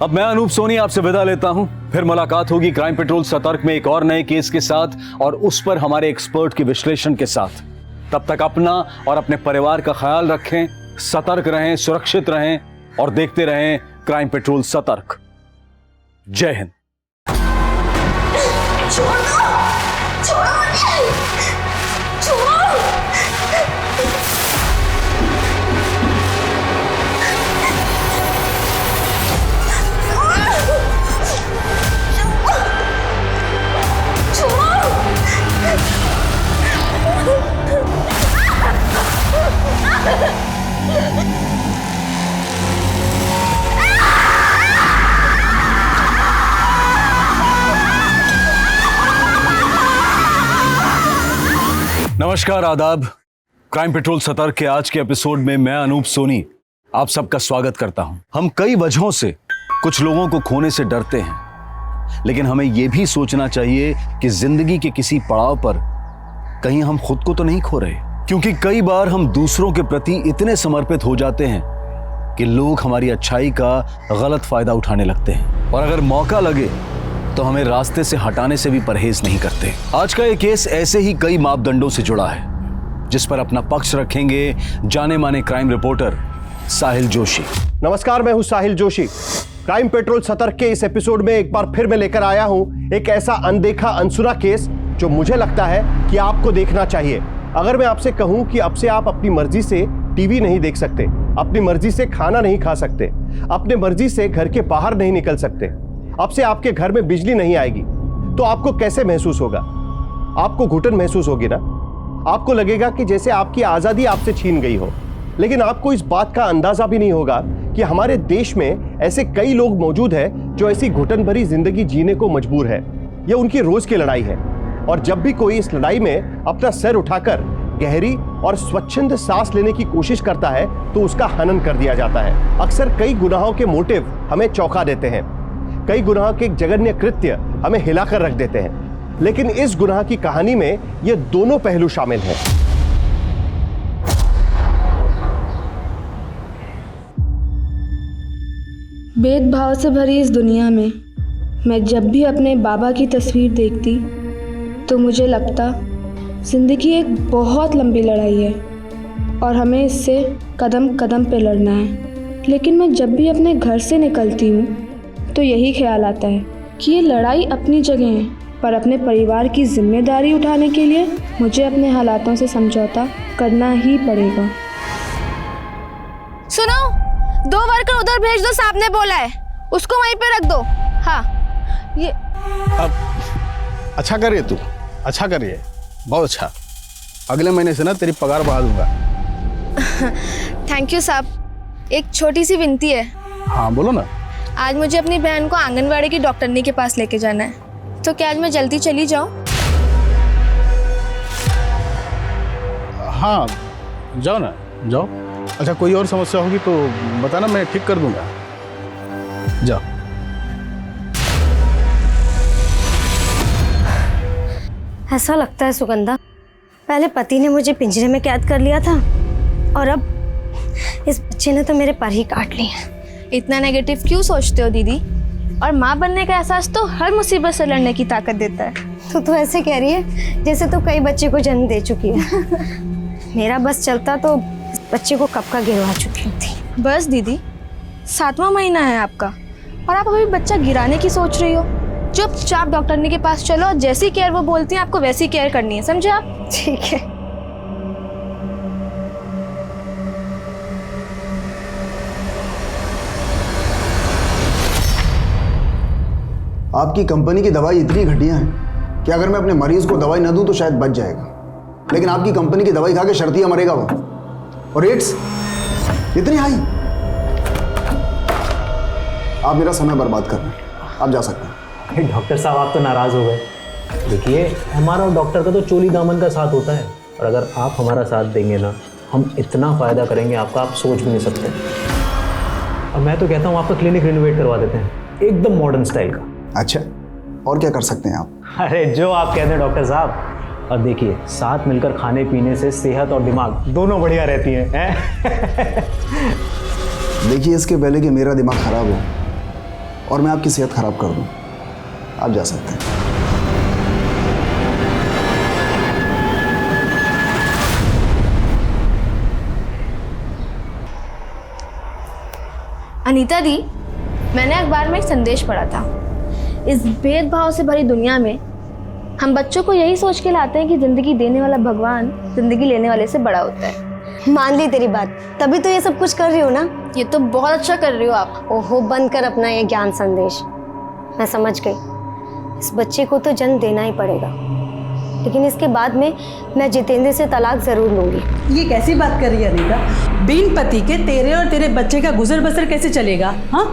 अब मैं अनूप सोनी आपसे विदा लेता हूं। फिर मुलाकात होगी क्राइम पेट्रोल सतर्क में एक और नए केस के साथ और उस पर हमारे एक्सपर्ट के विश्लेषण के साथ। तब तक अपना और अपने परिवार का ख्याल रखें, सतर्क रहें, सुरक्षित रहें और देखते रहें क्राइम पेट्रोल सतर्क। जय हिंद। नमस्कार, आदाब। क्राइम पेट्रोल सतर्क के आज के एपिसोड में मैं अनूप सोनी आप सबका स्वागत करता हूं। हम कई वजहों से कुछ लोगों को खोने से डरते हैं, लेकिन हमें यह भी सोचना चाहिए कि जिंदगी के किसी पड़ाव पर कहीं हम खुद को तो नहीं खो रहे, क्योंकि कई बार हम दूसरों के प्रति इतने समर्पित हो जाते हैं कि लोग हमारी अच्छाई का गलत फायदा उठाने लगते हैं, और अगर मौका लगे तो हमें रास्ते से हटाने से भी परहेज नहीं करते। आज का ये केस ऐसे ही कई मापदंडों से जुड़ा है, जिस पर अपना पक्ष रखेंगे जाने माने क्राइम रिपोर्टर साहिल जोशी। नमस्कार, मैं हूं साहिल जोशी। क्राइम पेट्रोल सतर्क के इस एपिसोड में एक बार फिर मैं लेकर आया हूं एक ऐसा अनदेखा अनसुना केस जो मुझे लगता है कि आपको देखना चाहिए। अगर मैं आपसे कहूं कि अब से आप अपनी मर्जी से टीवी नहीं देख सकते, अपनी मर्जी से खाना नहीं खा सकते, अपनी मर्जी से घर के बाहर नहीं निकल सकते, अब से आपके घर में बिजली नहीं आएगी, तो आपको कैसे महसूस होगा? आपको घुटन महसूस होगी ना? आपको लगेगा कि जैसे आपकी आजादी आपसे छीन गई हो। लेकिन आपको इस बात का अंदाजा भी नहीं होगा कि हमारे देश में ऐसे कई लोग मौजूद हैं जो ऐसी घुटन भरी जिंदगी जीने को मजबूर है। यह उनकी रोज की लड़ाई है, और जब भी कोई इस लड़ाई में अपना सर उठाकर गहरी और स्वच्छंद सांस लेने की कोशिश करता है तो उसका हनन कर दिया जाता है। अक्सर कई गुनाहों के मोटिव हमें चौंका देते हैं, कई गुनाह के जघन्य कृत्य हमें हिलाकर रख देते हैं, लेकिन इस गुनाह की कहानी में ये दोनों पहलू शामिल हैं। भेदभाव से भरी इस दुनिया में मैं जब भी अपने बाबा की तस्वीर देखती तो मुझे लगता जिंदगी एक बहुत लंबी लड़ाई है और हमें इससे कदम कदम पे लड़ना है। लेकिन मैं जब भी अपने घर से निकलती हूँ तो यही ख्याल आता है कि ये लड़ाई अपनी जगह है, पर अपने परिवार की जिम्मेदारी उठाने के लिए मुझे अपने हालातों से समझौता करना ही पड़ेगा। सुनो, 2 वर्कर उधर भेज दो, साहब ने बोला है, उसको वहीं पे रख दो। हाँ, ये अच्छा करिए तू, अच्छा करिए, बहुत अच्छा। अगले महीने से ना तेरी पगार बढ़ा दूंगा। थैंक यू साहब। एक छोटी सी विनती है। हाँ बोलो ना। आज मुझे अपनी बहन को आंगनवाड़ी की डॉक्टरनी के पास लेके जाना है, तो क्या आज मैं जल्दी चली जाऊं? हाँ जाओ ना, जाओ। अच्छा, कोई और समस्या होगी तो बताना, मैं ठीक कर दूंगा। जाओ। ऐसा लगता है सुगंधा, पहले पति ने मुझे पिंजरे में कैद कर लिया था और अब इस बच्चे ने तो मेरे पर ही काट लिए। इतना नेगेटिव क्यों सोचते हो दीदी? और माँ बनने का एहसास तो हर मुसीबत से लड़ने की ताकत देता है। तू तो ऐसे कह रही है जैसे तू कई बच्चे को जन्म दे चुकी है। मेरा बस चलता तो बच्चे को कब का गिरवा चुकी थी। बस दीदी, 7वां महीना है आपका और आप अभी बच्चा गिराने की सोच रही हो। चुपचाप डॉक्टरनी के पास चलो और जैसी केयर वो बोलती हैं आपको वैसी केयर करनी है, समझे आप? ठीक है। आपकी कंपनी की दवाई इतनी घटिया है कि अगर मैं अपने मरीज को दवाई न दूं तो शायद बच जाएगा, लेकिन आपकी कंपनी की दवाई खा के शर्तिया मरेगा वो। और रेट्स इतनी हाई। आप मेरा समय बर्बाद कर रहे हैं, आप जा सकते हैं। डॉक्टर साहब, आप तो नाराज़ हो गए। देखिए, हमारा और डॉक्टर का तो चोली दामन का साथ होता है, और अगर आप हमारा साथ देंगे ना, हम इतना फ़ायदा करेंगे आपका, आप सोच भी नहीं सकते। और मैं तो कहता हूँ आपका क्लिनिक रिनोवेट करवा देते हैं, एकदम मॉडर्न स्टाइल का। अच्छा, और क्या कर सकते हैं आप? अरे जो आप कहते हैं डॉक्टर साहब। और देखिए, साथ मिलकर खाने पीने से सेहत और दिमाग दोनों बढ़िया रहती हैं। देखिए, इसके पहले कि मेरा दिमाग खराब हो और मैं आपकी सेहत खराब कर दूं, आप जा सकते हैं। अनीता दी, मैंने अखबार में एक संदेश पढ़ा था। इस भेदभाव से भरी दुनिया में हम बच्चों को यही सोच के लाते हैं कि जिंदगी देने वाला भगवान जिंदगी लेने वाले से बड़ा होता है। मान ली तेरी बात, तभी तो ये सब कुछ कर रही हो ना। ये तो बहुत अच्छा कर रही हो आप। ओहो, बंद कर अपना ये ज्ञान संदेश। मैं समझ गई, इस बच्चे को तो जन्म देना ही पड़ेगा, लेकिन इसके बाद में मैं जितेंद्र से तलाक जरूर लूंगी। ये कैसी बात कर रही है अनीता? बिन पति के तेरे और तेरे बच्चे का गुजर बसर कैसे चलेगा? हाँ,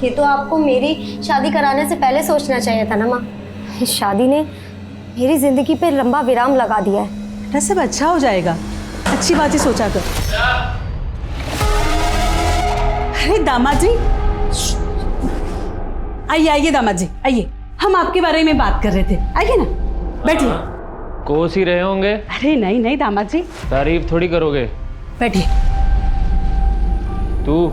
ये तो आपको मेरी शादी कराने से पहले सोचना चाहिए था ना माँ। इस शादी ने मेरी जिंदगी पे लंबा विराम लगा दिया है। बेटा सब अच्छा हो जाएगा, अच्छी बात ही सोचा कर। अरे दामाद जी, आइए आइए दामाद जी आइए, हम आपके बारे में बात कर रहे थे, आइए ना बैठिए। कोस ही रहे होंगे। अरे नहीं नहीं दामाद जी, तारीफ थोड़ी करोगे। बैठिए। तू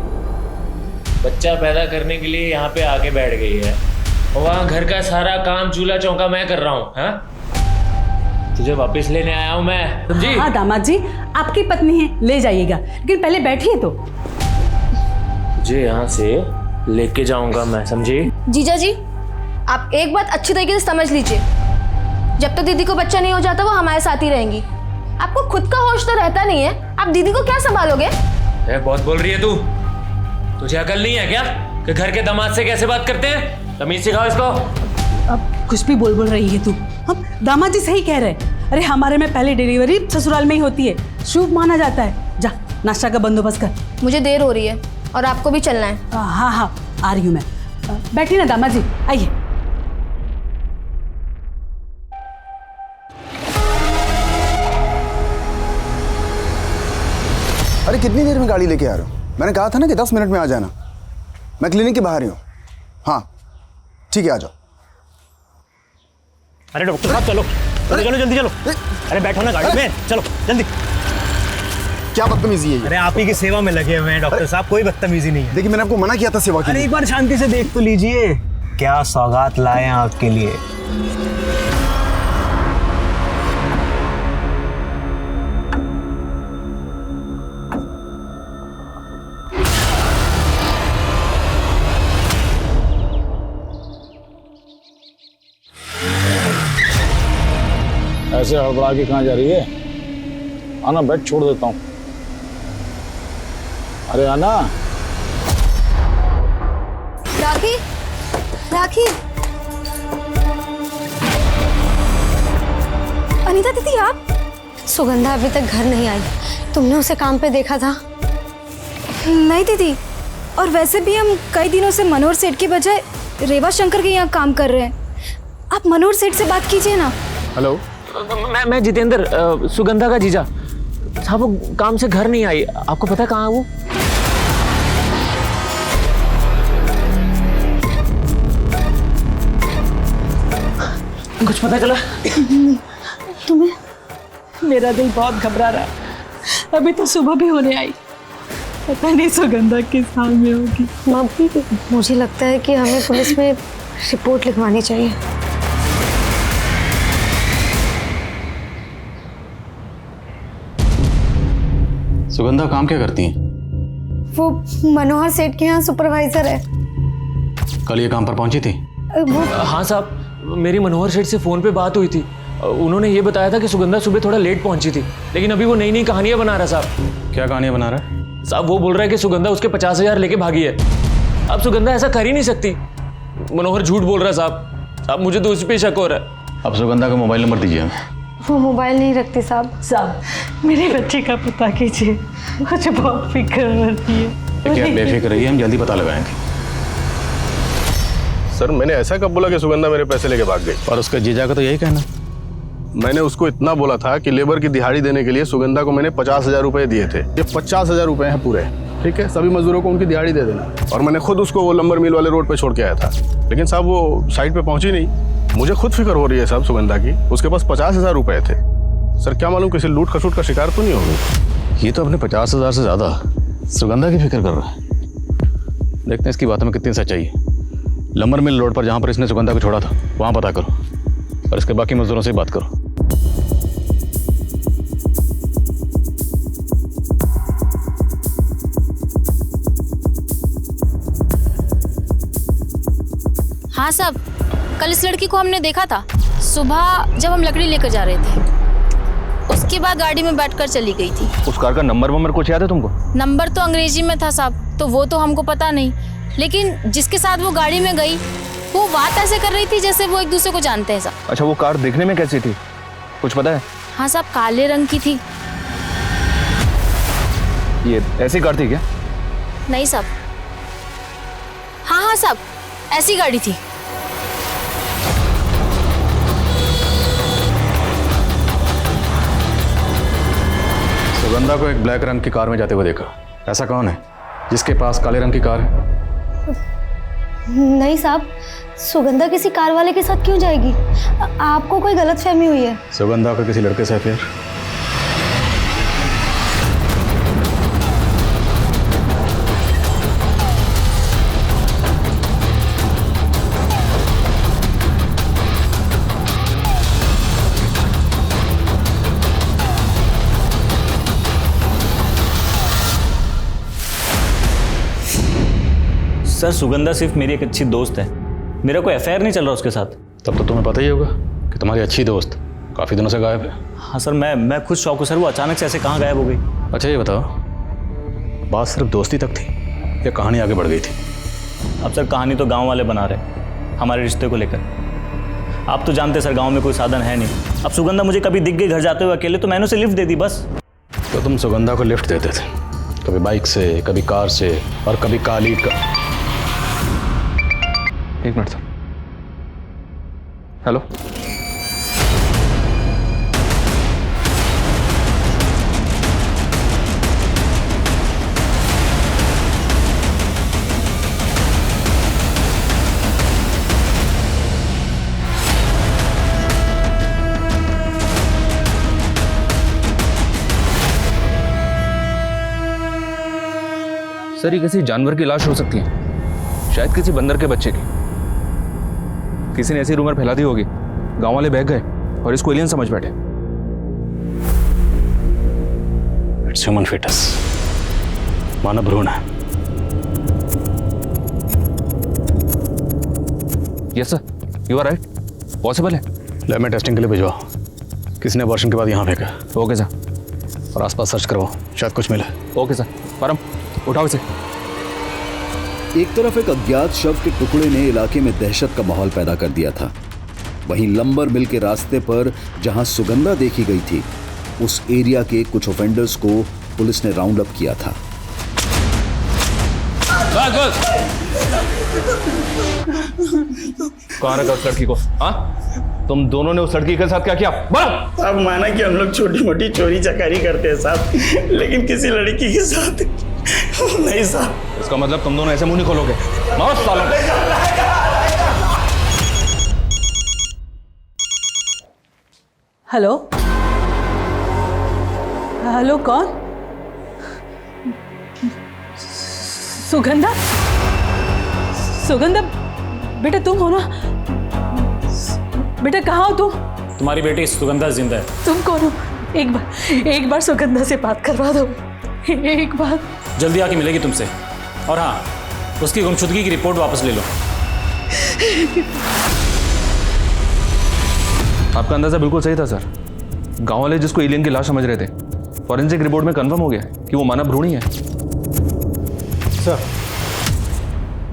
बच्चा पैदा करने के लिए यहाँ पे आके बैठ गई है और वहाँ घर का सारा काम चूल्हा चौका मैं कर रहा हूँ। हाँ, तुझे वापस लेने आया हूँ मैं, समझी? हाँ दामाद जी, आपकी पत्नी है, ले जाइएगा, लेकिन पहले बैठिए तो। तुझे यहाँ से लेके जाऊंगा मैं, समझी? जीजा जी, आप एक बात अच्छी तरीके से समझ लीजिए, जब तक दीदी को बच्चा नहीं हो जाता वो हमारे साथ ही रहेंगी। आपको खुद का होश तो रहता नहीं है, आप दीदी को क्या संभालोगे? बहुत बोल रही है तू, तुझे अकल नहीं है क्या कि घर के दामाद से कैसे बात करते हैं? तमीज सिखाओ इसको। अब कुछ भी बोल रही है तू। हम दामाद जी सही कह रहे हैं। अरे हमारे में पहले डिलीवरी ससुराल में ही होती है, शुभ माना जाता है। जा नाश्ता का बंदोबस्त कर। मुझे देर हो रही है और आपको भी चलना है। हाँ हाँ आ रही हूँ मैं। बैठिए ना दामाद जी, आइए। अरे कितनी देर में गाड़ी लेके आ रहे हो? मैंने कहा था ना कि 10 मिनट में आ जाना। मैं क्लिनिक के बाहर ही हूँ। हाँ ठीक है, आ जाओ। अरे डॉक्टर साहब चलो, चलो जल्दी चलो। अरे बैठो ना गाड़ी में, चलो जल्दी। क्या बदतमीजी है ये? अरे आप ही की सेवा में लगे हुए हैं डॉक्टर साहब, कोई बदतमीजी नहीं है। देखिए मैंने आपको मना किया था सेवा के लिए। अरे एक बार शांति से देख तो लीजिए, क्या सौगात लाए हैं आपके लिए। ऐसे हड़बड़ा के कहाँ जा रही है? आना, बेड छोड़ देता हूँ। अरे आना। राखी, राखी। अनीता दीदी आप? सुगंधा अभी तक घर नहीं आई, तुमने उसे काम पे देखा था? नहीं दीदी, और वैसे भी हम कई दिनों से मनोहर सेठ की बजाय रेवा शंकर के यहाँ काम कर रहे हैं। आप मनोहर सेठ से बात कीजिए ना। हेलो, मैं जितेंद्र, सुगंधा का जीजा साहब। वो काम से घर नहीं आई, आपको पता है कहाँ है वो? कुछ पता चला तुम्हें? मेरा दिल बहुत घबरा रहा है, अभी तो सुबह भी होने आई, पता नहीं सुगंधा किस हाल में होगी। मम्मी मुझे लगता है कि हमें पुलिस में रिपोर्ट लिखवानी चाहिए। सुगंधा काम क्या करती हैं? वो मनोहर सेठ के यहाँ सुपरवाइजर है। कल ये काम पर पहुंची थी? हाँ साहब, मेरी मनोहर सेठ से फोन पे बात हुई थी। उन्होंने ये बताया था कि सुगंधा सुबह थोड़ा लेट पहुंची थी, लेकिन अभी वो नई नई कहानियां बना रहा साहब। क्या कहानियां बना रहा है? साहब वो बोल रहा है कि सुगंधा उसके 50,000 लेके भागी है। अब सुगंधा ऐसा कर ही नहीं सकती, मनोहर झूठ बोल रहा है साहब। अब मुझे तो उस पर शक हो रहा है। अब सुगंधा का मोबाइल नंबर दीजिए। वो मोबाइल नहीं रखती साहब। साहब मेरे बच्चे का पता कीजिए, मुझे बहुत फिक्र होती है। क्या बेफिक्र रहिए, हम जल्दी पता लगाएंगे। सर मैंने ऐसा कब बोला कि सुगंधा मेरे पैसे लेके भाग गई? और उसका जीजा का तो यही कहना। मैंने उसको इतना बोला था कि लेबर की दिहाड़ी देने के लिए सुगंधा को मैंने 50,000 रुपए दिए थे। ये 50,000 रुपए हैं पूरे, ठीक है? सभी मजदूरों को उनकी दिहाड़ी दे देना। और मैंने खुद उसको वो लंबर मिल वाले रोड पे छोड़ के आया था, लेकिन साहब वो साइड पे पहुंची नहीं। मुझे खुद फिक्र हो रही है साहब सुगंधा की। उसके पास 50,000 रुपए थे। सर क्या मालूम किसी लूट खसूट का शिकार तो नहीं हो गई? ये तो अपने 50,000 से ज्यादा सुगंधा की फिक्र कर रहा है। देखते हैं इसकी बातों में कितनी सच्चाई है। लंबर मिल रोड पर जहाँ पर इसने सुगंधा को छोड़ा था वहाँ पता करो, और इसके बाकी मजदूरों से बात करो। हाँ साहब, कल इस लड़की को हमने देखा था सुबह जब हम लकड़ी लेकर जा रहे थे। उसके बाद गाड़ी में बैठकर चली गई थी। उस कार का नंबर कुछ याद है तुमको? नंबर तो अंग्रेजी में था साहब, तो वो तो हमको पता नहीं, लेकिन जिसके साथ वो गाड़ी में गई वो बात ऐसे कर रही थी जैसे वो एक दूसरे को जानते हैं साहब। अच्छा, वो कार देखने में कैसी थी, कुछ पता है? हाँ साहब, काले रंग की थी। ये ऐसी कार थी क्या? नहीं साहब। हाँ साहब, ऐसी गाड़ी थी। सुगंधा को एक ब्लैक रंग की कार में जाते हुए देखा। ऐसा कौन है जिसके पास काले रंग की कार है? नहीं साहब, सुगंधा किसी कार वाले के साथ क्यों जाएगी? आपको कोई गलतफहमी हुई है। सुगंधा का किसी लड़के से अफेयर? सर सुगंधा सिर्फ मेरी एक अच्छी दोस्त है, मेरा कोई अफेयर नहीं चल रहा उसके साथ। तब तो तुम्हें पता ही होगा कि तुम्हारी अच्छी दोस्त काफ़ी दिनों से गायब है। हाँ सर, मैं खुद शौक हूँ सर, वो अचानक से ऐसे कहाँ गायब हो गई? अच्छा ये बताओ, बात सिर्फ दोस्ती तक थी या कहानी आगे बढ़ गई थी? अब सर कहानी तो गांव वाले बना रहे हमारे रिश्ते को लेकर। आप तो जानते सर गांव में कोई साधन है नहीं। अब सुगंधा मुझे कभी दिख गई घर जाते हुए अकेले तो मैंने उसे लिफ्ट दे दी बस। तो तुम सुगंधा को लिफ्ट देते थे, कभी बाइक से, कभी कार से और कभी काली का। एक मिनट सर। हेलो, सर ये किसी जानवर की लाश हो सकती है, शायद किसी बंदर के बच्चे की। किसी ने ऐसी रूमर फैला दी होगी, गांव वाले बहक गए और इसको एलियन समझ बैठे। इट्स ह्यूमन फिटस, मानव भ्रूण है। Yes sir, you are right, possible है। लैब में टेस्टिंग के लिए भिजवाओ, किसी ने अबॉर्शन के बाद यहाँ फेंका। Okay sir. और आसपास सर्च करवाओ, शायद कुछ मिले। Okay sir. परम उठाओ इसे। एक तरफ एक अज्ञात शव के टुकड़े ने इलाके में दहशत का माहौल पैदा कर दिया था, वहीं लंबर मिल के रास्ते पर जहां सुगंधा देखी गई थी, उस एरिया के कुछ ऑफेंडर्स को पुलिस ने राउंड अप किया था। कहाँ रखा उस लड़की को? हाँ, तुम दोनों ने उस लड़की के साथ क्या किया? बोलो। साहब माना कि हम लोग छोटी मोटी चोरी चकारी करते हैं साहब, लेकिन किसी लड़की के साथ नहीं साहब। इसका मतलब तुम दोनों ऐसे मुंह नहीं खोलोगे। मारो सालों। हेलो हेलो, कौन? सुगंधा? सुगंधा बेटा तुम हो ना? बेटा कहाँ हो तुम? तुम्हारी बेटी सुगंधा जिंदा है। तुम कौन हो? एक बार सुगंधा से बात करवा दो, एक बार। जल्दी आके मिलेगी तुमसे। और हाँ, उसकी गुमशुदगी की रिपोर्ट वापस ले लो। आपका अंदाजा बिल्कुल सही था सर। गांव वाले जिसको एलियन की लाश समझ रहे थे, फॉरेंसिक रिपोर्ट में कंफर्म हो गया कि वो मानव भ्रूण ही है।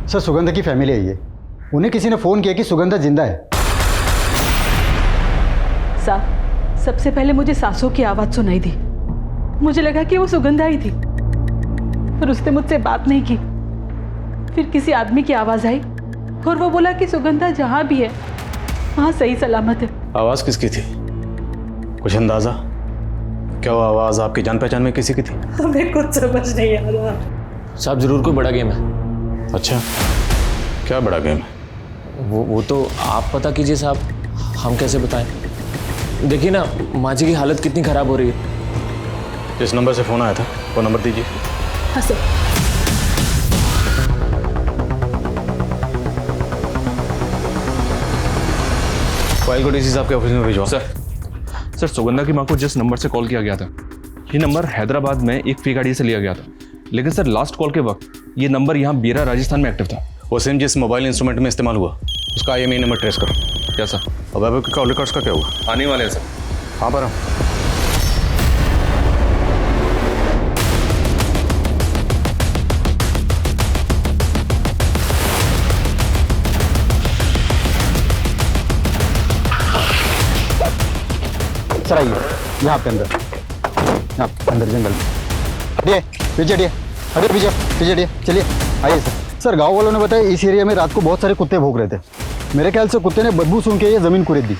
सर सुगंधा की फैमिली आई है, उन्हें किसी ने फोन किया कि सुगंधा जिंदा है। साहब, सबसे पहले मुझे सांसों की आवाज सुनाई दी, मुझे लगा कि वो सुगंधा ही थी, पर उसने मुझसे बात नहीं की। फिर किसी आदमी की आवाज आई और वो बोला कि सुगंधा जहां भी है वहां सही सलामत है। आवाज किसकी थी? कुछ अंदाजा? क्या वो आवाज आपकी जान पहचान में किसी की थी? हमें कुछ समझ नहीं आ रहा। साहब जरूर कोई बड़ा गेम है। अच्छा, क्या बड़ा गेम है? वो तो आप पता कीजिए साहब, हम कैसे बताएं? देखिए ना माँ जी की हालत कितनी खराब हो रही है। जिस नंबर से फोन आया था वो नंबर दीजिए। हाँ सर। फाइल को डीसी साहब के ऑफिस में भिजवाओ। सर सुगंधा की मां को जिस नंबर से कॉल किया गया था, ये नंबर हैदराबाद में एक फेक आईडी से लिया गया था, लेकिन सर लास्ट कॉल के वक्त ये नंबर यहाँ बीरा राजस्थान में एक्टिव था। वो सिम जिस मोबाइल इंस्ट्रूमेंट में इस्तेमाल हुआ उसका IMEI नंबर ट्रेस करो। क्या सर? और वैभव के कॉल रिकॉर्ड्स का क्या हुआ? आने वाले हैं सर। हाँ पर सर आइए, यहाँ पे अंदर, यहाँ अंदर जंगल में। हटिए पीछे, हटिए हटिए पीछे, पीछे हटिए, चलिए आइए सर। सर गांव वालों ने बताया इस एरिया में रात को बहुत सारे कुत्ते भौंक रहे थे। मेरे ख्याल से कुत्ते ने बदबू सूंघ के ये ज़मीन कुरेद दी।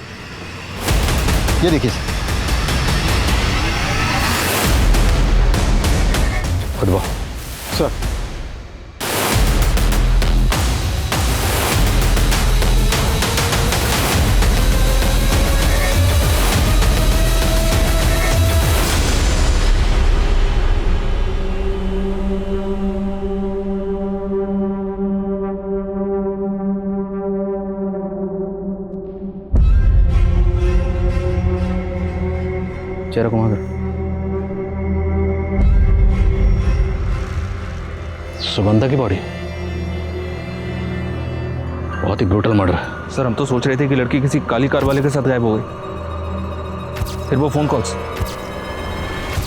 ये देखिए सर। सर चेहरा घुमा कर। सुगंधा की बॉडी, बहुत ही ब्रूटल मर्डर है। सर हम तो सोच रहे थे कि लड़की किसी काली कार वाले के साथ गायब हो गई, फिर वो फोन कॉल्स,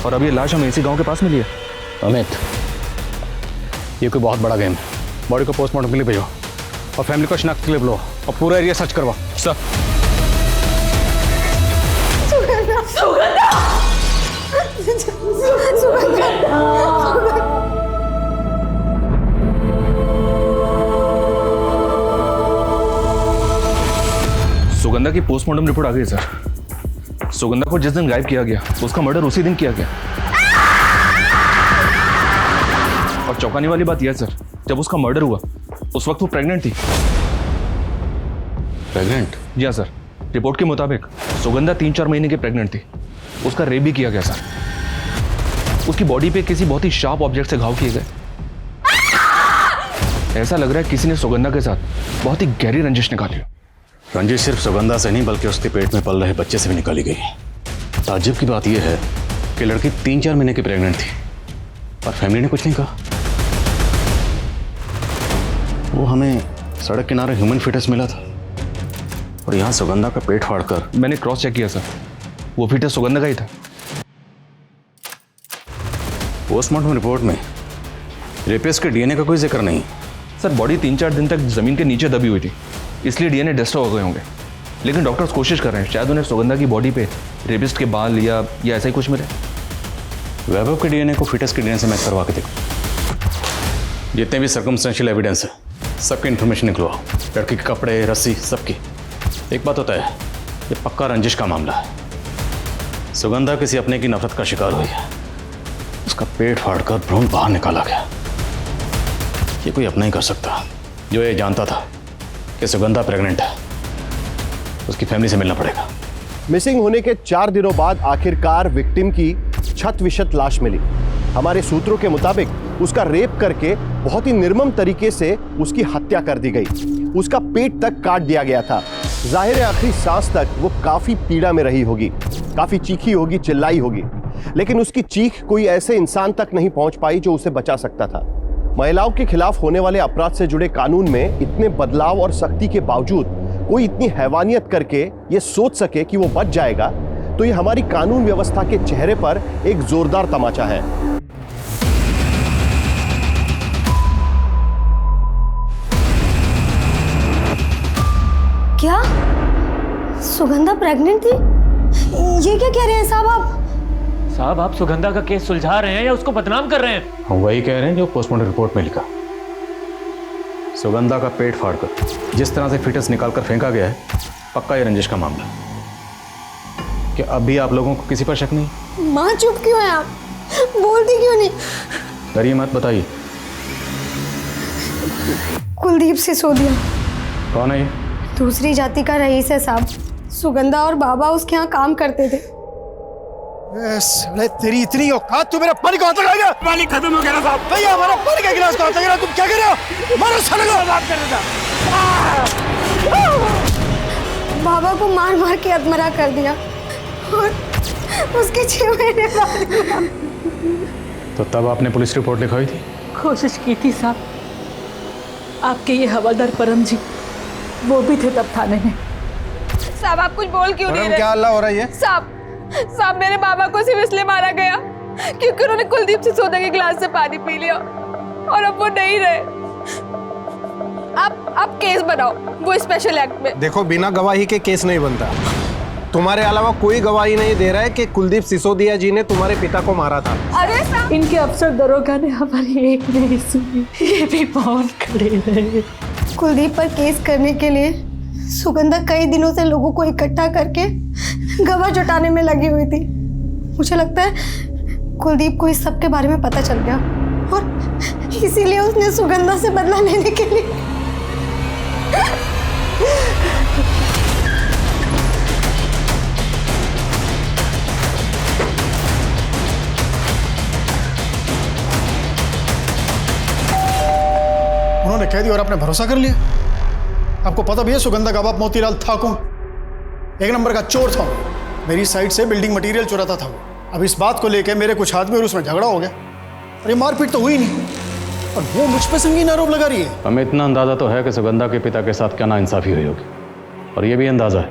और अब ये लाश हमें इसी गांव के पास मिली है। अमित, ये कोई बहुत बड़ा गेम है। बॉडी को पोस्टमार्टम के लिए भेजो और फैमिली को शिनाख्त के लिए बुलाओ और पूरा एरिया सर्च करवाओ। सर सुगंधा की पोस्टमार्टम रिपोर्ट आ गई सर। सुगंधा को जिस दिन गायब किया गया उसका मर्डर उसी दिन किया गया। और चौंकाने वाली बात यह है सर, जब उसका मर्डर हुआ उस वक्त वो प्रेग्नेंट थी। प्रेग्नेंट? जी हाँ सर, रिपोर्ट के मुताबिक सुगंधा 3-4 महीने की प्रेग्नेंट थी। उसका रेप भी किया गया सर। उसकी बॉडी पे किसी बहुत ही शार्प ऑब्जेक्ट से घाव किए गए। ऐसा लग रहा है किसी ने सुगंधा के साथ बहुत ही गहरी रंजिश निकाली। रंजिश सिर्फ सुगंधा से नहीं बल्कि उसके पेट में पल रहे बच्चे से भी निकाली गई। ताज्जुब की बात यह है कि लड़की 3-4 महीने की प्रेग्नेंट थी और फैमिली ने कुछ नहीं कहा। वो हमें सड़क किनारे ह्यूमन फिटस मिला था और यहाँ सुगंधा का पेट फाड़कर। मैंने क्रॉस चेक किया सर, वो फिटस सुगंधा का ही था। पोस्टमार्टम रिपोर्ट में रेपिस्ट के डीएनए का कोई जिक्र नहीं। सर बॉडी 3-4 दिन तक जमीन के नीचे दबी हुई थी, इसलिए डीएनए डिस्टर्ब हो गए होंगे। लेकिन डॉक्टर्स कोशिश कर रहे हैं, शायद उन्हें सुगंधा की बॉडी पे रेपिस्ट के बाल या ऐसा ही कुछ मिले। वैभव के डीएनए को फिटस के डीएनए से मैच करवा के देखो। जितने भी सर्कमस्टेंशियल एविडेंस है सबकी इन्फॉर्मेशन निकलवाओ, लड़की के कपड़े, रस्सी, सबकी। एक बात होता है, ये पक्का रंजिश का मामला है। सुगंधा किसी अपने की नफरत का शिकार हुई है। उसका पेट फाड़कर भ्रूण बाहर निकाला गया। ये कोई अपना ही कर सकता जो ये जानता था कि सुगंधा प्रेग्नेंट है। उसकी फैमिली से मिलना पड़ेगा। मिसिंग होने के 4 दिनों बाद आखिरकार विक्टिम की छत विशत लाश मिली। हमारे सूत्रों के मुताबिक उसका रेप करके बहुत ही निर्मम तरीके से उसकी हत्या कर दी गई। उसका पेट तक काट दिया गया था। जाहिर है आखिरी सांस तक वो काफी पीड़ा में रही होगी, काफी चीखी होगी, चिल्लाई होगी, लेकिन उसकी चीख कोई ऐसे इंसान तक नहीं पहुंच पाई जो उसे बचा सकता था। महिलाओं के खिलाफ होने वाले अपराध से जुड़े कानून में इतने बदलाव और सख्ती के बावजूद कोई इतनी हैवानियत करके ये सोच सके कि वो बच जाएगा, तो ये हमारी कानून व्यवस्था के चेहरे पर एक जोरदार तमाचा है। क्या सुगंधा प्रेग्नेंट थी? ये क्या कह रहे हैं साहब आप? साहब आप सुगंधा का केस सुलझा रहे हैं या उसको बदनाम कर रहे हैं? हम वही कह रहे हैं जो पोस्टमार्टम रिपोर्ट में लिखा। सुगंधा का पेट फाड़कर जिस तरह से फिटस निकालकर फेंका गया है, पक्का ये रंजिश का मामला। क्या अब भी आप लोगों को किसी पर शक नहीं? माँ चुप क्यों है आप? बोलती क्यों नहीं? डरिए मत, बताइए। कुलदीप सिसोदिया। कौन है ये? दूसरी जाति का रईस है साहब। सुगंधा और बाबा उसके यहाँ काम करते थे। तेरी इतनी औकात, तू मेरा पानी को हाथ लगाएगा? पानी खत्म हो गया साहब। भैया हमारा पानी का गिलास को हाथ लगा, तुम क्या कर रहे हो? मारो साले को। बात कर रहा था। बाबा को मार मार के अधमरा कर दिया और उसके 6 महीने बाद। तो तब आपने पुलिस रिपोर्ट लिखवाई थी? कोशिश की थी साहब। आपके ये हवलदार परम जी वो भी थे तब थाने में। साहब आप कुछ बोल क्यों नहीं रहे? क्या हल्ला हो रहा है? साहब मेरे बाबा को सिर्फ इसलिए मारा गया क्योंकि उन्होंने कुलदीप सिसोदिया के गिलास से पानी पी लिया और अब वो नहीं रहे। आप केस बनाओ वो स्पेशल एक्ट में। देखो, बिना गवाही के केस नहीं बनता। तुम्हारे अलावा कोई गवाही नहीं दे रहा है कि कुलदीप सिसोदिया जी ने तुम्हारे पिता को मारा था। अरे साहब, इनके अफसर दरोगा ने हमारी एक नहीं सुनी, ये भी मौन खड़े रहे। कुलदीप पर केस करने के लिए सुगंधा कई दिनों से लोगों को इकट्ठा करके गवाह जुटाने में लगी हुई थी। मुझे लगता है कुलदीप को इस सब के बारे में पता चल गया और इसीलिए उसने सुगंधा से बदला लेने के लिए उन्होंने कह दिया और आपने भरोसा कर लिया। आपको पता भी है सुगंधा का बाप मोतीलाल था कौन? एक नंबर का चोर था वो। मेरी साइड से बिल्डिंग मटेरियल चुराता था वो। अब इस बात को लेकर मेरे कुछ आदमी और उसमें झगड़ा हो गया और ये मारपीट तो हुई नहीं और वो मुझ पर संगीन आरोप लगा रही है। हमें इतना अंदाजा तो है कि सुगंधा के पिता के साथ क्या नाइंसाफी हुई होगी, और ये भी अंदाजा है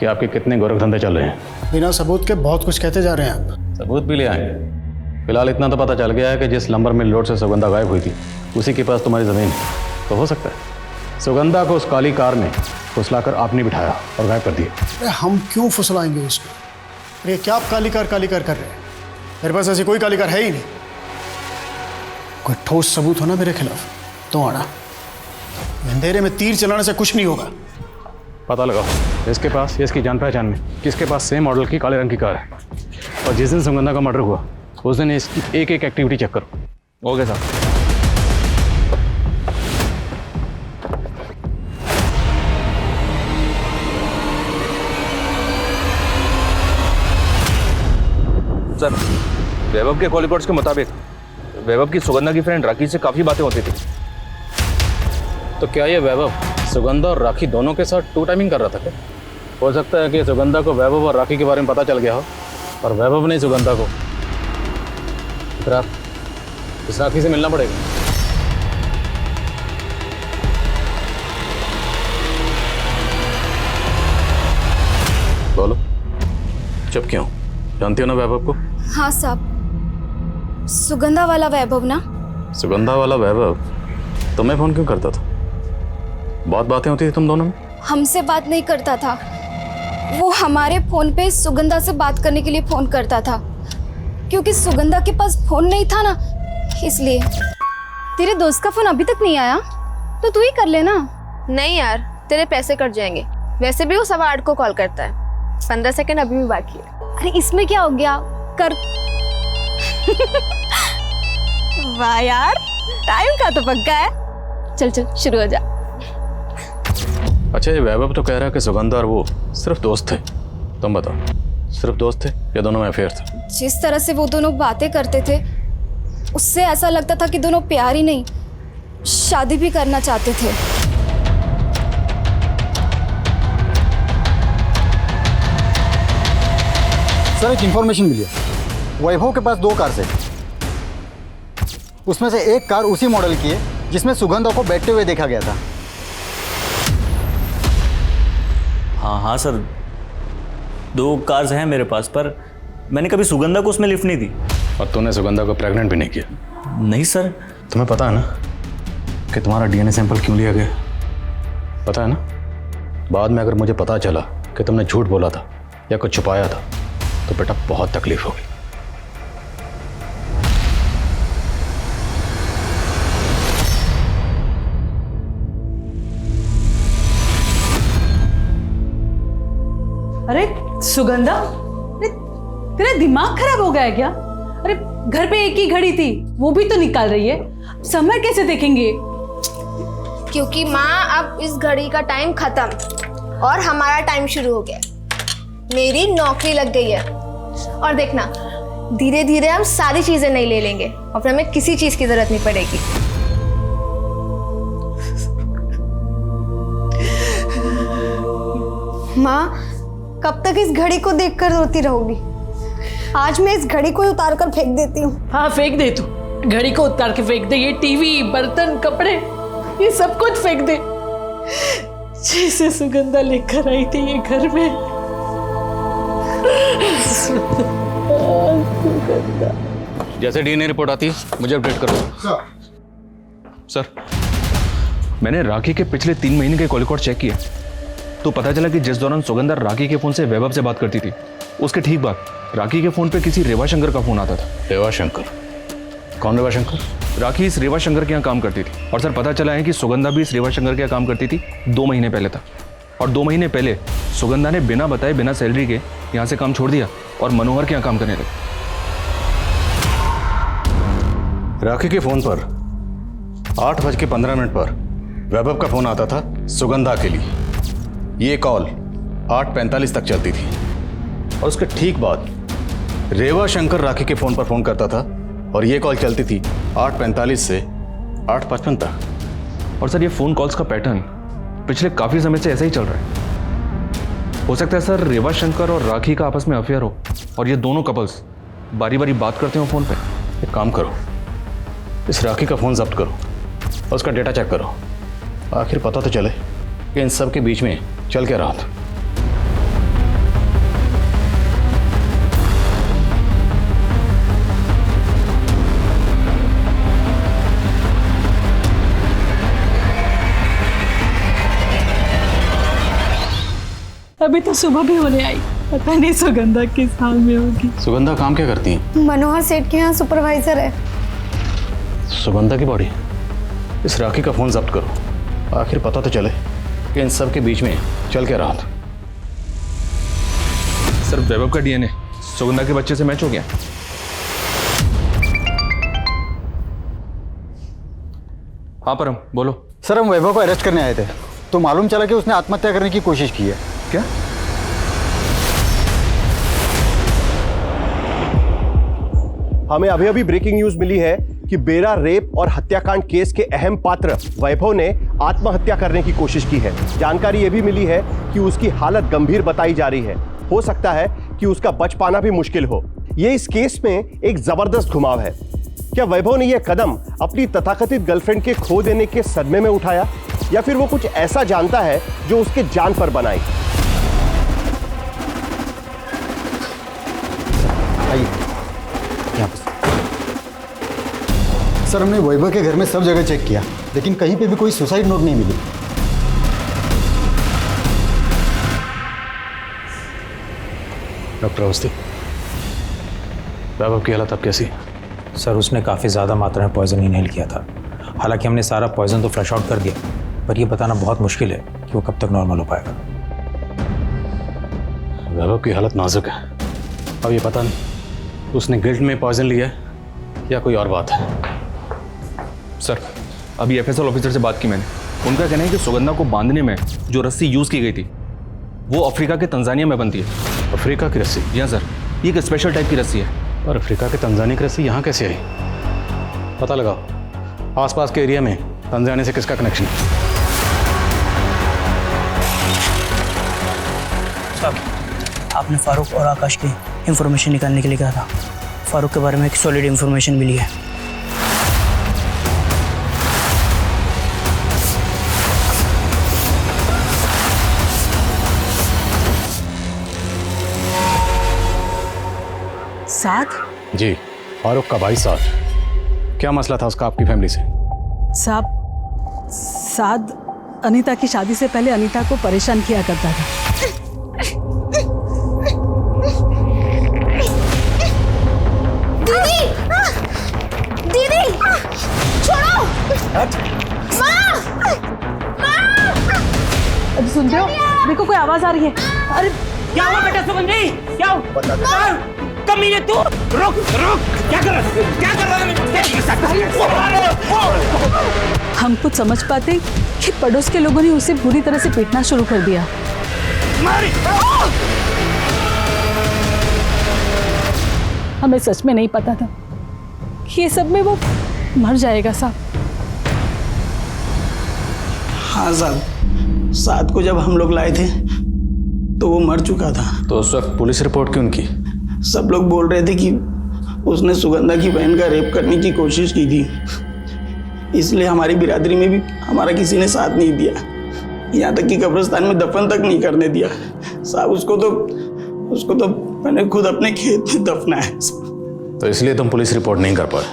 कि आपके कितने गोरख धंधे चल रहे हैं। बिना सबूत के बहुत कुछ कहते जा रहे हैं आप। सबूत भी ले आएंगे। फिलहाल इतना तो पता चल गया है कि जिस लंबर मिल रोड से सुगंधा गायब हुई थी उसी के पास तुम्हारी ज़मीन है। तो हो सकता है सुगंधा को उस काली कार में फुसलाकर आपने बिठाया और गायब कर दिया। अरे हम क्यों फुसलाएंगे उसको? अरे क्या आप काली कार कर रहे हैं? मेरे पास ऐसी कोई काली कार है ही नहीं। कोई ठोस सबूत हो ना मेरे खिलाफ तो आना। अंधेरे में तीर चलाने से कुछ नहीं होगा। पता लगाओ इसके पास, इसकी जान पहचान में किसके पास सेम मॉडल की काले रंग की कार है, और जिस दिन सुगंधा का मर्डर हुआ उस दिन इसकी एक एक एक्टिविटी चेक करो। ओके साहब। सर, वैभव के कॉल रिकॉर्ड्स के मुताबिक वैभव की सुगंधा की फ्रेंड राखी से काफी बातें होती थी। तो क्या ये वैभव सुगंधा और राखी दोनों के साथ टू टाइमिंग कर रहा था क्या? हो सकता है कि सुगंधा को वैभव और राखी के बारे में पता चल गया हो और वैभव ने सुगंधा को। फिर आप इस राखी से मिलना पड़ेगा। बोलो, चुप क्यों? जानती हो ना वैभव को? हाँ साहब, सुगंधा वाला वैभव ना। सुगंधा वाला वैभव तुम्हें फोन क्यों करता था? बहुत बातें होती थी तुम दोनों में। हमसे बात नहीं करता था, वो हमारे फोन पे सुगंधा से बात करने के लिए फोन करता था, क्योंकि सुगंधा के पास फोन नहीं था ना, इसलिए। तेरे दोस्त का फोन अभी तक नहीं आया तो तू ही कर लेना। नहीं यार, तेरे पैसे कट जाएंगे। वैसे भी वो 8:15 को कॉल करता है। 15 सेकंड अभी भी बाकी है। अरे इसमें क्या हो गया, कर। वाह यार, टाइम का तो पक्का है। चल चल शुरू हो जा। अच्छा, ये वैभव तो कह रहा है कि सुगंधा और वो सिर्फ दोस्त थे। तुम बताओ, सिर्फ दोस्त थे या दोनों में अफेयर था? जिस तरह से वो दोनों बातें करते थे उससे ऐसा लगता था कि दोनों प्यार ही नहीं, शादी भी करना चाहते थे। सर, एक इंफॉर्मेशन मिली है। वैभव के पास 2 कार है, उसमें से एक कार उसी मॉडल की है जिसमें सुगंधा को बैठते हुए देखा गया था। हाँ सर, 2 कार्स हैं मेरे पास, पर मैंने कभी सुगंधा को उसमें लिफ्ट नहीं दी। और तूने सुगंधा को प्रेग्नेंट भी नहीं किया? नहीं सर। तुम्हें पता है ना कि तुम्हारा डीएनए सैंपल क्यों लिया गया? पता है ना? बाद में अगर मुझे पता चला कि तुमने झूठ बोला था या कुछ छुपाया था तो बेटा बहुत तकलीफ होगी। अरे सुगंधा, अरे तेरा दिमाग खराब हो गया है क्या? अरे घर पे एक ही घड़ी थी, वो भी तो निकाल रही है। समय कैसे देखेंगे? क्योंकि माँ अब इस घड़ी का टाइम खत्म और हमारा टाइम शुरू हो गया। मेरी नौकरी लग गई है और देखना, धीरे धीरे हम सारी चीजें नहीं ले लेंगे और फिर हमें किसी चीज की जरूरत नहीं पड़ेगी। माँ, कब तक इस घड़ी को देखकर रोती रहोगी? आज मैं इस घड़ी को उतार कर फेंक देती हूँ। हाँ फेंक दे, तू घड़ी को उतार के फेंक दे। ये टीवी, बर्तन, कपड़े, ये सब कुछ फेंक दे। जैसे सुगंधा लेकर आई थी ये घर में। जैसे डीएनए रिपोर्ट आती है मुझे अपडेट करो। सर, मैंने राखी के पिछले 3 महीने के कॉल रिकॉर्ड चेक किए तो पता चला कि जिस दौरान सुगंधा राखी के फोन से वैभव से बात करती थी उसके ठीक बाद राखी के फोन पे किसी रेवा शंकर का फोन आता था। रेवा शंकर? कौन रेवा शंकर? राखी इस रेवा शंकर के यहाँ काम करती थी और सर पता चला है कि सुगंधा भी इस रेवा शंकर के यहाँ काम करती थी 2 महीने पहले था। और 2 महीने पहले सुगंधा ने बिना बताए, बिना सैलरी के यहाँ से काम छोड़ दिया और मनोहर के यहाँ काम करने लगी। राखी के फोन पर 8:15 पर वैभव का फोन आता था सुगंधा के लिए। ये कॉल 8:45 तक चलती थी और उसके ठीक बाद रेवा शंकर राखी के फोन पर फोन करता था और ये कॉल चलती थी 8:45 से 8:55 तक। और सर ये फ़ोन कॉल्स का पैटर्न पिछले काफ़ी समय से ऐसा ही चल रहा है। हो सकता है सर रेवा शंकर और राखी का आपस में अफेयर हो और ये दोनों कपल्स बारी बारी बात करते हो फ़ोन पे। एक काम करो, इस राखी का फ़ोन जब्त करो और उसका डेटा चेक करो। आखिर पता तो चले कि इन सब के बीच में चल क्या रहा था। अभी तो सुबह भी होने आई, पता नहीं सुगंधा किस हाल में होगी। सुगंधा काम क्या करती है? मनोहर सेठ के यहाँ सुपरवाइजर है। सुगंधा की बॉडी। इस राखी का फोन जब्त करो, आखिर पता तो चले कि इन सब के बीच में चल क्या रहा था। सर वैभव का डीएनए सुगंधा के बच्चे से मैच हो गया। हाँ परम बोलो। सर हम वैभव को अरेस्ट करने आए थे तो मालूम चला कि उसने आत्महत्या करने की कोशिश की है। क्या? हमें अभी अभी ब्रेकिंग न्यूज मिली है कि बेरा रेप और हत्याकांड केस के अहम पात्र वैभव ने आत्महत्या करने की कोशिश की है। जानकारी यह भी मिली है कि उसकी हालत गंभीर बताई जा रही है। हो सकता है कि उसका बच पाना भी मुश्किल हो। यह इस केस में एक जबरदस्त घुमाव है। क्या वैभव ने यह कदम अपनी तथाकथित गर्लफ्रेंड के खो देने के सदमे में उठाया या फिर वो कुछ ऐसा जानता है जो उसके जान पर बनाई? सर हमने वैभव के घर में सब जगह चेक किया लेकिन कहीं पे भी कोई सुसाइड नोट नहीं मिली। डॉक्टर अवस्थी, वैभव की हालत अब कैसी? सर उसने काफ़ी ज़्यादा मात्रा में पॉइजन इनहेल किया था। हालांकि हमने सारा पॉइजन तो फ्लश आउट कर दिया, पर यह बताना बहुत मुश्किल है कि वो कब तक नॉर्मल हो पाएगा। वैभव की हालत नाजुक है। अब ये पता नहीं उसने गिल्ट में पॉइजन लिया है या कोई और बात है। सर अभी एफएसएल ऑफिसर से बात की मैंने। उनका कहना है कि सुगंधा को बांधने में जो रस्सी यूज़ की गई थी वो अफ्रीका के तंजानिया में बनती है। अफ्रीका की रस्सी? जी हाँ सर, ये एक स्पेशल टाइप की रस्सी है। और अफ्रीका के तंजानिया की रस्सी यहाँ कैसे आई? पता लगाओ आसपास के एरिया में तंजानिया से किसका कनेक्शन है। साहब आपने फारूक और आकाश की इंफॉर्मेशन निकालने के लिए कहा था। फारूक के बारे में एक सॉलिड इंफॉर्मेशन मिली है। साथ? जी, फारूक का भाई साथ। क्या मसला था उसका आपकी फैमिली से? साद अनीता की शादी से पहले अनीता को परेशान किया करता था। दीदी! दीदी! छोड़ो! अब सुनते हो? देखो कोई आवाज आ रही है। अरे क्या हुआ बेटा सुगंधी? क्या हुआ? कमीने तू रुक रुक, क्या कर रहा है? हम कुछ समझ पाते कि पड़ोस के लोगों ने उसे बुरी तरह से पीटना शुरू कर दिया। हमें सच में नहीं पता था कि ये सब में वो मर जाएगा साहब। हाँ साहब, साथ को जब हम लोग लाए थे तो वो मर चुका था। तो उस वक्त पुलिस रिपोर्ट क्यों की? सब लोग बोल रहे थे कि उसने सुगंधा की बहन का रेप करने की कोशिश की थी, इसलिए हमारी बिरादरी में भी हमारा किसी ने साथ नहीं दिया। यहाँ तक कि कब्रिस्तान में दफन तक नहीं करने दिया साहब। उसको तो मैंने खुद अपने खेत में दफनाया। तो इसलिए तुम पुलिस रिपोर्ट नहीं कर पाए।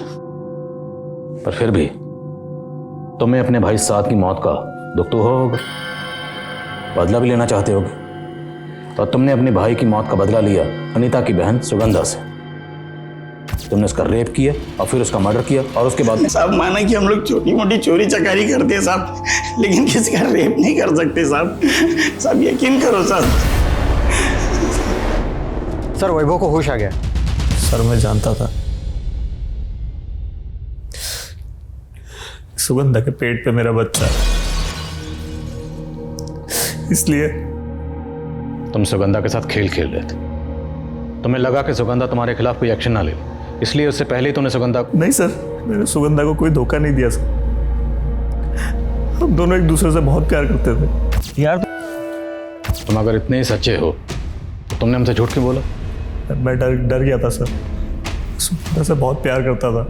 पर फिर भी तुम्हें अपने भाई साथ की मौत का दुख तो होगा, बदला भी लेना चाहते होगे। और तुमने अपने भाई की मौत का बदला लिया अनीता की बहन सुगंधा से। तुमने उसका रेप किया और फिर उसका मर्डर किया और उसके बाद साहब माना कि हम लोग छोटी मोटी चोरी चकारी करते हैं साहब, लेकिन किसी का रेप नहीं कर सकते साहब। साहब यकीन करो साहब। सर वैभव को होश आ गया। सर मैं जानता था सुगंधा के पेट पे मेरा बच्चा है, इसलिए तुम सुगंधा के साथ खेल खेल रहे थे। तुम्हें लगा कि सुगंधा तुम्हारे खिलाफ कोई एक्शन ना ले, इसलिए उससे पहले ही तुमने सुगंधा। नहीं सर, मैंने सुगंधा को कोई धोखा नहीं दिया सर। हम दोनों एक दूसरे से बहुत प्यार करते थे यार। तुम अगर इतने ही सच्चे हो तो तुमने हमसे झूठ क्यों बोला? मैं डर गया था सर, सुगंधा से बहुत प्यार करता था,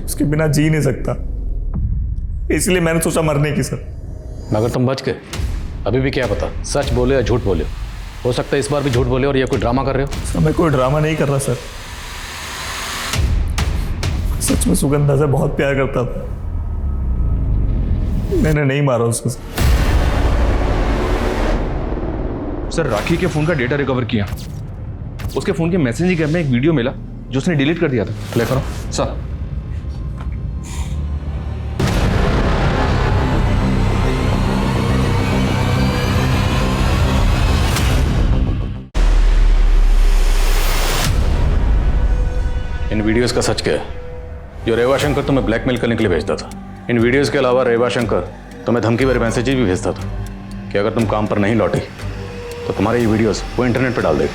उसके बिना जी नहीं सकता, इसलिए मैंने सोचा मरने की सर। मगर तुम बच गए। अभी भी क्या पता सच बोले या झूठ बोले, हो सकता है इस बार भी झूठ बोले और ये कोई ड्रामा कर रहे हो। सर मैं कोई ड्रामा नहीं कर रहा सर, सच में सुगंधा से बहुत प्यार करता था, मैंने नहीं मारा उसको। सर राखी के फोन का डेटा रिकवर किया, उसके फोन के मैसेजिंग ऐप में एक वीडियो मिला जो उसने डिलीट कर दिया था। प्ले करो सर। इन वीडियोस का सच क्या है? जो रेवा शंकर तुम्हें ब्लैकमेल करने के लिए भेजता था। इन वीडियोस के अलावा रेवा शंकर तुम्हें धमकी भरे मैसेजेस भी भेजता था कि अगर तुम काम पर नहीं लौटी तो तुम्हारे ये वीडियोस वो इंटरनेट पर डाल देगा।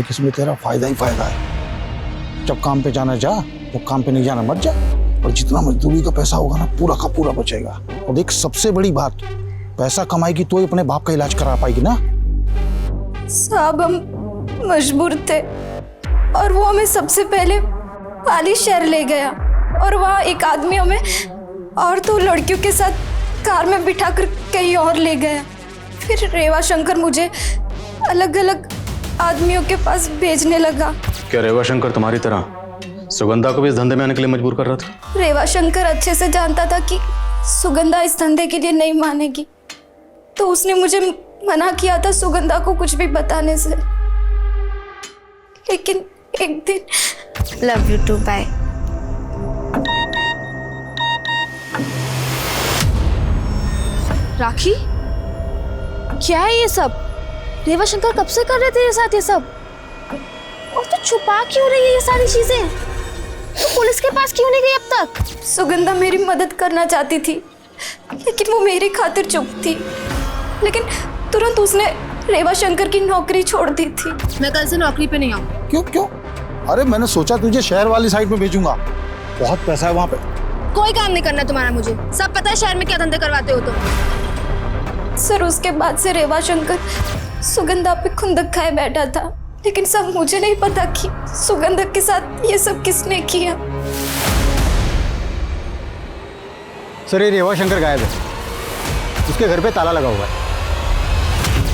एक इसमें तेरा फायदा ही फायदा है। जब काम पे जाना जा, जब काम पे नहीं जाना मत जा। और जितना मजदूरी का पैसा होगा ना पूरा का पूरा बचेगा। और एक सबसे बड़ी बात, पैसा कमाएगी तो ही अपने बाप का इलाज करा पाएगी ना। साहब हम मजबूर थे और वो हमें सबसे पहले पाली शहर ले गया और वहाँ एक आदमी हमें और 2 लड़कियों के साथ कार में बिठाकर कहीं और ले गया। फिर रेवा शंकर मुझे अलग अलग आदमियों के पास भेजने लगा। क्या रेवा शंकर तुम्हारी तरह सुगंधा को भी इस धंधे में आने के लिए मजबूर कर रहा था? रेवा शंकर अच्छे से जानता था कि सुगंधा इस धंधे के लिए नहीं मानेगी, तो उसने मुझे मना किया था सुगंधा को कुछ भी बताने से। लेकिन एक दिन लव यू टू, बाय। राखी, क्या है ये सब? रेवा शंकर कब से कर रहे थे ये साथ ये सब? और तो छुपा क्यों रही है ये सारी चीजें? तो पुलिस के पास क्यों नहीं गई अब तक? सुगंधा मेरी मदद करना चाहती थी, लेकिन वो मेरी खातिर चुप थी। लेकिन तुरंत उसने रेवा शंकर की नौकरी छोड़ दी थी। मैं कल से नौकरी पे नहीं आऊँ। क्यों क्यों? अरे मैंने सोचा तुझे शहर वाली साइड में भेजूंगा, बहुत पैसा है वहाँ पे। कोई काम नहीं करना तुम्हारा, मुझे सब पता है शहर में क्या धंधे करवाते हो तुम। सर उसके बाद से रेवा शंकर सुगंधा पे खुंदक खाए बैठा था, लेकिन सब मुझे नहीं पता कि सुगंधा के साथ ये सब किसने किया। सर ये रेवा शंकर गायब है, उसके घर पे ताला लगा हुआ है।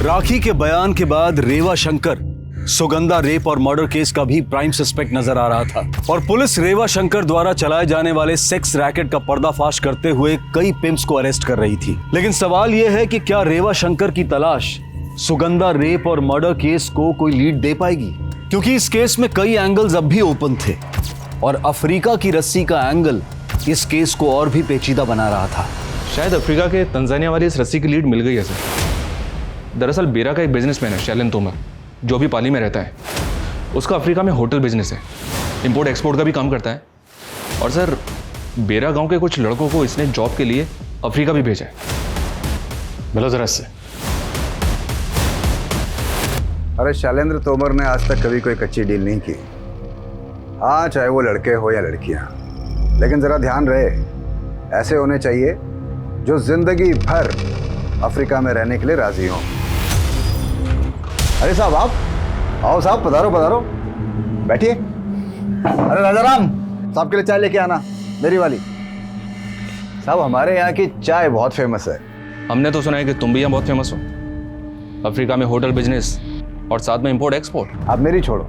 राखी के बयान के बाद रेवा शंकर सुगंधा रेप और मर्डर केस का भी प्राइम सस्पेक्ट नजर आ रहा था और पुलिस रेवा शंकर द्वारा चलाए जाने वाले सेक्स रैकेट का पर्दाफाश करते हुए कई पिम्प्स को अरेस्ट कर रही थी। लेकिन सवाल यह है कि क्या रेवा शंकर की तलाश सुगंधा रेप और मर्डर केस को कोई लीड दे पाएगी, क्योंकि इस केस में कई एंगल्स अब भी ओपन थे और अफ्रीका की रस्सी का एंगल इस केस को और भी पेचीदा बना रहा था। शायद अफ्रीका के तंजानिया वाली इस रस्सी की लीड मिल गई है सर। दरअसल बेरा का एक बिजनेसमैन है शैलेन तोमर, जो भी पाली में रहता है। उसका अफ्रीका में होटल बिजनेस है, इंपोर्ट एक्सपोर्ट का भी काम करता है। और सर बेरा गांव के कुछ लड़कों को इसने जॉब के लिए अफ्रीका भी भेजा है। मिलो जरा इससे। अरे शैलेंद्र तोमर ने आज तक कभी कोई कच्ची डील नहीं की। हाँ, चाहे वो लड़के हो या लड़कियां, लेकिन जरा ध्यान रहे, ऐसे होने चाहिए जो जिंदगी भर अफ्रीका में रहने के लिए राजी हों। अरे साहब आप आओ साहब, पधारो पधारो, बैठिए। अरे राजाराम साहब के लिए चाय लेके आना, मेरी वाली। साहब हमारे यहाँ की चाय बहुत फेमस है। हमने तो सुना है कि तुम भी यहाँ बहुत फेमस हो, अफ्रीका में होटल बिजनेस और साथ में इंपोर्ट एक्सपोर्ट। आप मेरी छोड़ो,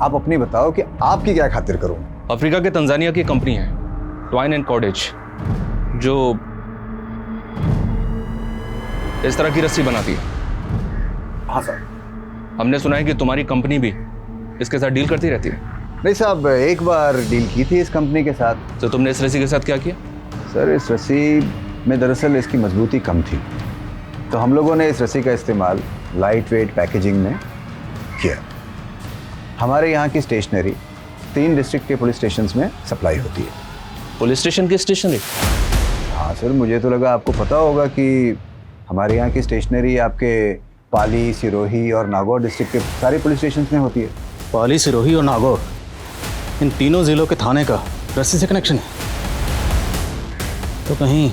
आप अपनी बताओ कि आपकी क्या खातिर करूँ। अफ्रीका के तंजानिया की कंपनी है ट्वाइन एंड कॉर्डेज, जो इस तरह की रस्सी बनाती है। हाँ सर। हमने सुना है कि तुम्हारी कंपनी भी इसके साथ डील करती रहती है। नहीं साहब, एक बार डील की थी इस कंपनी के साथ। तो तुमने इस रस्सी के साथ क्या किया? सर इस रस्सी में दरअसल इसकी मजबूती कम थी, तो हम लोगों ने इस रस्सी का इस्तेमाल लाइट वेट पैकेजिंग में किया। हमारे यहाँ की स्टेशनरी 3 डिस्ट्रिक्ट के पुलिस स्टेशंस में सप्लाई होती है। पुलिस स्टेशन की स्टेशनरी? हाँ सर, मुझे तो लगा आपको पता होगा कि हमारे यहाँ की स्टेशनरी आपके पाली, सिरोही और नागौर डिस्ट्रिक्ट के सारे पुलिस स्टेशंस में होती है। पाली, सिरोही और नागौर, इन तीनों जिलों के थाने का रस्सी से कनेक्शन है। तो कहीं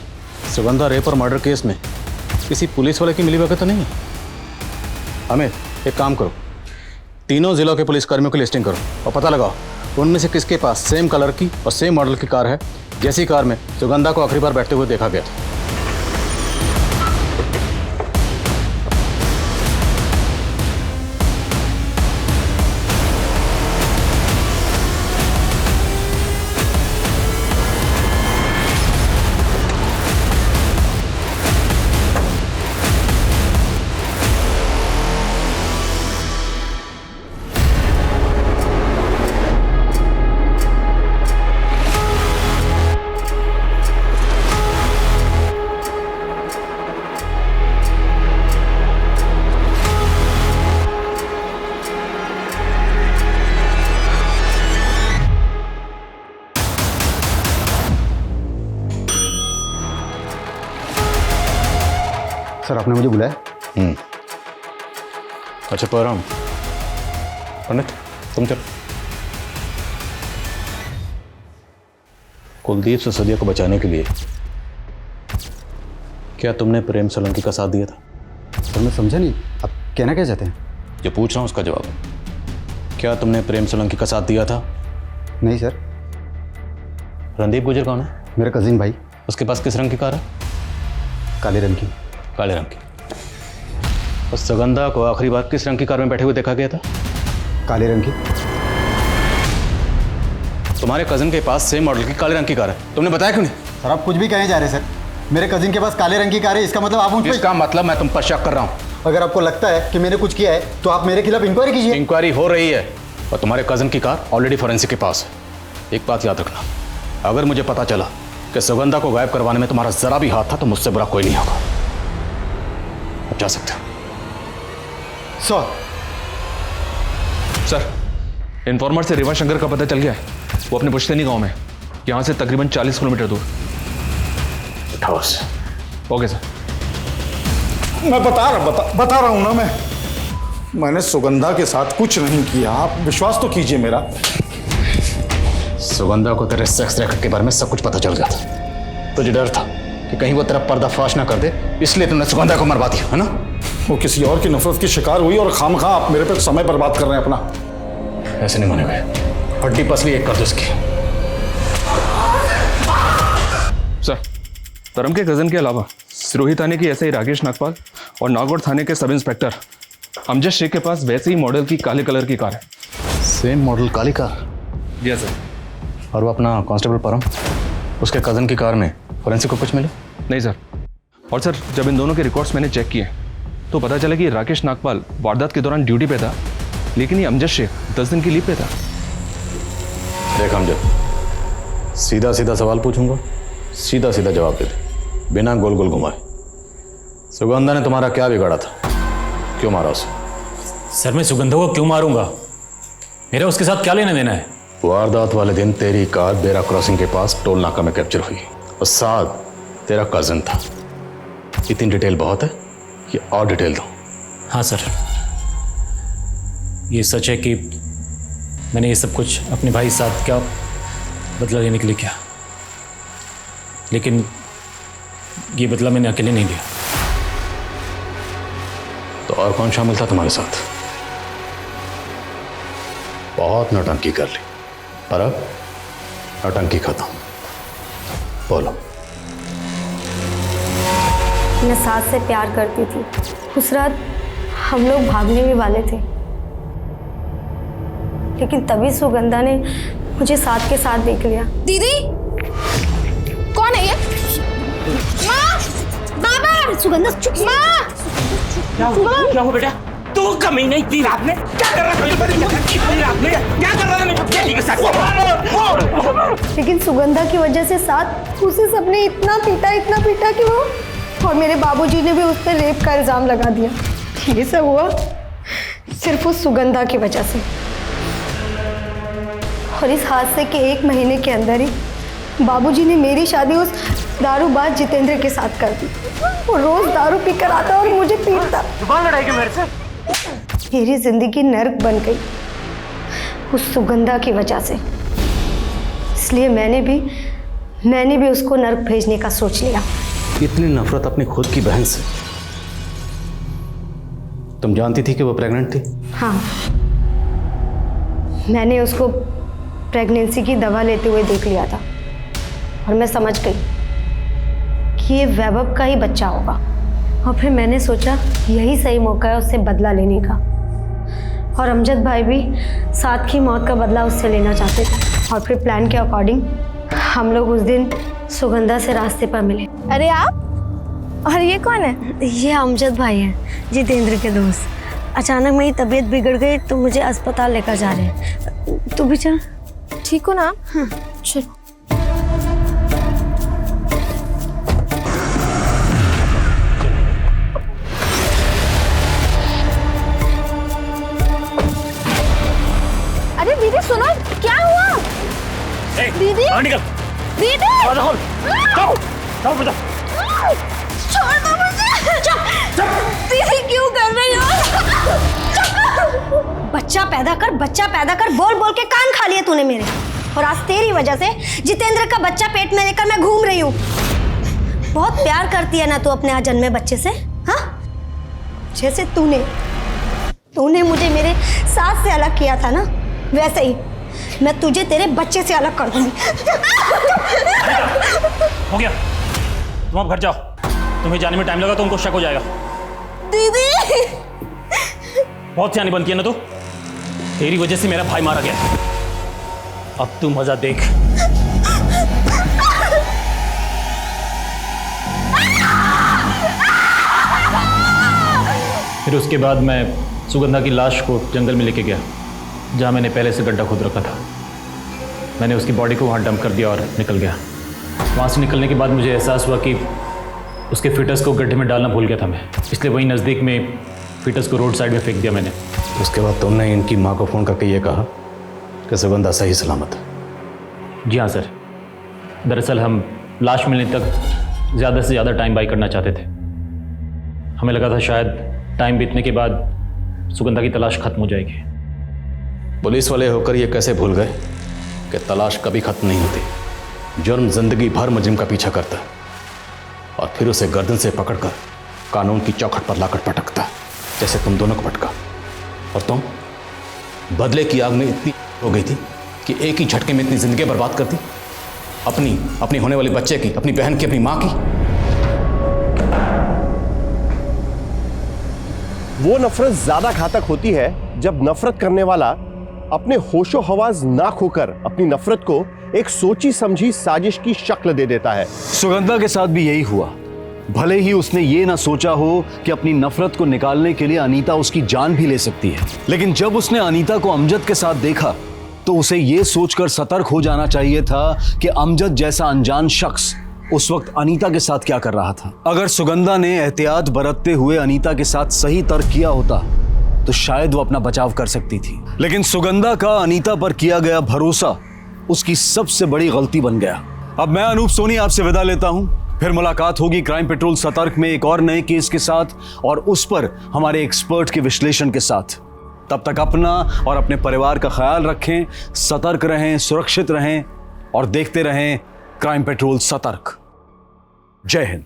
सुगंधा रेप और मर्डर केस में किसी पुलिस वाले की मिलीभगत तो नहीं है? अमित, एक काम करो, तीनों जिलों के पुलिस कर्मियों की लिस्टिंग करो और पता लगाओ उनमें से किसके पास सेम कलर की और सेम मॉडल की कार है जैसी कार में सुगंधा को आखिरी बार बैठते हुए देखा गया था। सर, आपने मुझे बुलाया? अच्छा परम, पंडित तुम चलो। कुलदीप सिसोदिया को बचाने के लिए क्या तुमने प्रेम सोलंकी का साथ दिया था? सर मैं समझा नहीं, आप कहना क्या चाहते हैं? जो पूछ रहा हूँ उसका जवाब। क्या तुमने प्रेम सोलंकी का साथ दिया था? नहीं सर। रणदीप गुजर कौन है? मेरा कजिन भाई। उसके पास किस रंग की कार है? काले रंग की। काले रंग की। और सुगंधा को आखिरी बार किस रंग की कार में बैठे हुए देखा गया था? काले रंग की। तुम्हारे कजिन के पास सेम मॉडल की काले रंग की कार है, तुमने बताया क्यों नहीं? सर आप कुछ भी कहने जा रहे हैं सर। मेरे कजिन के पास काले रंग की कार है, इसका मतलब आप मुझ पर... इसका मतलब मैं तुम पर शक कर रहा हूँ। अगर आपको लगता है कि मैंने कुछ किया है तो आप मेरे खिलाफ इंक्वायरी कीजिए। इंक्वायरी हो रही है और तुम्हारे कजिन की कार ऑलरेडी फॉरेंसिक के पास है। एक बात याद रखना, अगर मुझे पता चला कि सुगंधा को गायब करवाने में तुम्हारा जरा भी हाथ था तो मुझसे बुरा कोई नहीं होगा। अब जा सकते हो। सर, इन्फॉर्मर से रेवा शंकर का पता चल गया है। वो अपने पुश्तैनी गांव में, यहाँ से तकरीबन 40 किलोमीटर दूर। Okay sir. मैं बता रहा हूं ना, मैंने सुगंधा के साथ कुछ नहीं किया। आप विश्वास तो कीजिए मेरा। सुगंधा को तेरे सेक्स रैकेट के बारे में सब कुछ पता चल गया था। तुझे डर था कि कहीं वो तेरा पर्दाफाश ना कर दे, इसलिए तुमने सुगंधा को मरवा दिया, है ना? वो किसी और की नफरत की शिकार हुई और खामखा आप मेरे पे समय बर्बाद कर रहे हैं अपना। ऐसे नहीं मानेंगे, हड्डी पसली एक कर दो इसकी। सर, परम के कजन के अलावा सिरोही थाने की एसआई राकेश नागपाल और नागौर थाने के सब इंस्पेक्टर अमजद शेख के पास वैसे ही मॉडल की काले कलर की कार है। सेम मॉडल काली कार? Yes sir. और वो अपना कांस्टेबल परम, उसके कजन की कार में फॉरेंसिक को कुछ मिला? नहीं सर। और सर, जब इन दोनों के रिकॉर्ड्स मैंने चेक किए तो पता चला कि राकेश नागपाल वारदात के दौरान ड्यूटी पे था, लेकिन ये अमजद शेख 10 दिन की लीव पे था। देख अमजद, सीधा सीधा सवाल पूछूंगा, सीधा सीधा जवाब दे दे, बिना गोल गोल घुमाए। सुगंधा ने तुम्हारा क्या बिगाड़ा था? क्यों मारा उसे? सर मैं सुगंधा को क्यों मारूंगा? मेरा उसके साथ क्या लेना देना है? वारदात वाले दिन तेरी कार बेरा क्रॉसिंग के पास टोल नाका में कैप्चर हुई और साथ तेरा कजन था। इतनी डिटेल बहुत है कि और डिटेल दो। हाँ सर, ये सच है कि मैंने ये सब कुछ अपने भाई साथ का बदला लेने के लिए किया, लेकिन ये बदला मैंने अकेले नहीं लिया। तो और कौन शामिल था तुम्हारे साथ? बहुत नौटंकी कर ली, पर अब नौटंकी खत्म। बोलो। मैं सास से प्यार करती थी। उस रात हम लोग भागने भी वाले थे, लेकिन तभी सुगंधा ने मुझे साथ के साथ देख लिया। दीदी, कौन है ये? माँ, बाबा, सुगंधा चुप। माँ, क्या हुआ बेटा? तू कमीने इतनी रात में क्या कर रहा है? इतनी रात में क्या कर रहा है मेरी के साथ? लेकिन सुगंधा की वजह से साथ उसे सबने इतना पीटा कि वो और मेरे बाबूजी ने भी उस पर रेप का इल्जाम लगा दिया। ये सब हुआ सिर्फ उस सुगंधा की वजह से। और इस हादसे के 1 महीने के अंदर ही बाबूजी ने मेरी शादी उस दारूबाज जितेंद्र के साथ कर दी। वो रोज दारू पी कर आता और मुझे पीटता। जुबान लड़ाई क्यों मेरे से? मेरी जिंदगी नर्क बन गई उस सुगंधा की वजह से। इसलिए मैंने भी उसको नर्क भेजने का सोच लिया। इतनी नफरत अपनी खुद की बहन से? तुम जानती थी कि वो प्रेग्नेंट थी? हाँ, मैंने उसको प्रेगनेंसी की दवा लेते हुए देख लिया था और मैं समझ गई कि ये वैभव का ही बच्चा होगा। और फिर मैंने सोचा यही सही मौका है उससे बदला लेने का। और अमजद भाई भी साथ की मौत का बदला उससे लेना चाहते थे। और फिर प्लान के अकॉर्डिंग हम लोग उस दिन सुगंधा से रास्ते पर मिले। अरे आप? और ये कौन है? ये अमजद भाई हैं, जितेंद्र के दोस्त। अचानक मेरी तबीयत बिगड़ गई तो मुझे अस्पताल लेकर जा रहे हैं। तू भी चल। ठीक हो ना? हाँ चल। अरे दीदी सुनो, क्या हुआ? दीदी निकल। दीदी जाओ बेटा। छोड़ दो मुझे। दीदी क्यों कर रही हो? बच्चा पैदा कर बोल बोल के कान खा लिए तूने मेरे। और आज तेरी वजह से जितेंद्र का बच्चा पेट में लेकर मैं घूम रही हूँ। बहुत प्यार करती है ना तू अपने आज जन्मे बच्चे से? हाँ, जैसे तूने मुझे मेरे सास से अलग किया था ना, वैसे ही मैं तुझे तेरे बच्चे से अलग कर दूंगी। हो गया, तुम अब घर जाओ। तुम्हें जाने में टाइम लगा तो उनको शक हो जाएगा। दीदी बहुत सियानी बनती है ना तू। तेरी वजह से मेरा भाई मारा गया। अब तू मजा देख। फिर उसके बाद मैं सुगंधा की लाश को जंगल में लेके गया, जहाँ मैंने पहले से गड्ढा खोद रखा था। मैंने उसकी बॉडी को वहाँ डंप कर दिया और निकल गया। वहाँ से निकलने के बाद मुझे एहसास हुआ कि उसके फिटस को गड्ढे में डालना भूल गया था मैं, इसलिए वहीं नज़दीक में फिटस को रोड साइड में फेंक दिया मैंने। उसके बाद तुमने इनकी माँ को फ़ोन करके ये कहा कि सुगंधा सही सलामत है? जी हाँ सर। दरअसल हम लाश मिलने तक ज़्यादा से ज़्यादा टाइम बाई करना चाहते थे। हमें लगा था शायद टाइम बीतने के बाद सुगंधा की तलाश खत्म हो जाएगी। पुलिस वाले होकर ये कैसे भूल गए कि तलाश कभी खत्म नहीं होती। जुर्म जिंदगी भर मुजरिम का पीछा करता है और फिर उसे गर्दन से पकड़कर कानून की चौखट पर लाकर पटकता है, जैसे तुम दोनों को पटका। और तुम बदले की आग में इतनी हो गई थी कि एक ही झटके में इतनी जिंदगी बर्बाद कर दी, अपनी होने वाले बच्चे की, अपनी बहन की, अपनी माँ की। वो नफरत ज्यादा घातक होती है जब नफरत करने वाला अपने होशो हवास ना खोकर अपनी नफरत को एक सोची समझी साजिश की शक्ल दे देता है। सुगंधा के साथ भी यही हुआ। भले ही उसने ये ना सोचा हो कि अपनी नफरत को निकालने के लिए अनीता उसकी जान भी ले सकती है, लेकिन जब उसने अनीता को अमजद के साथ देखा तो उसे ये सोचकर सतर्क हो जाना चाहिए था कि अमजद जैसा अनजान शख्स उस वक्त अनीता के साथ क्या कर रहा था। अगर सुगंधा ने एहतियात बरतते हुए अनीता के साथ सही तर्क किया होता तो शायद वो अपना बचाव कर सकती थी, लेकिन सुगंधा का अनीता पर किया गया भरोसा उसकी सबसे बड़ी गलती बन गया। अब मैं अनूप सोनी आपसे विदा लेता हूं। फिर मुलाकात होगी क्राइम पेट्रोल सतर्क में एक और नए केस के साथ और उस पर हमारे एक्सपर्ट के विश्लेषण के साथ। तब तक अपना और अपने परिवार का ख्याल रखें, सतर्क रहें, सुरक्षित रहें और देखते रहें क्राइम पेट्रोल सतर्क। जय हिंद।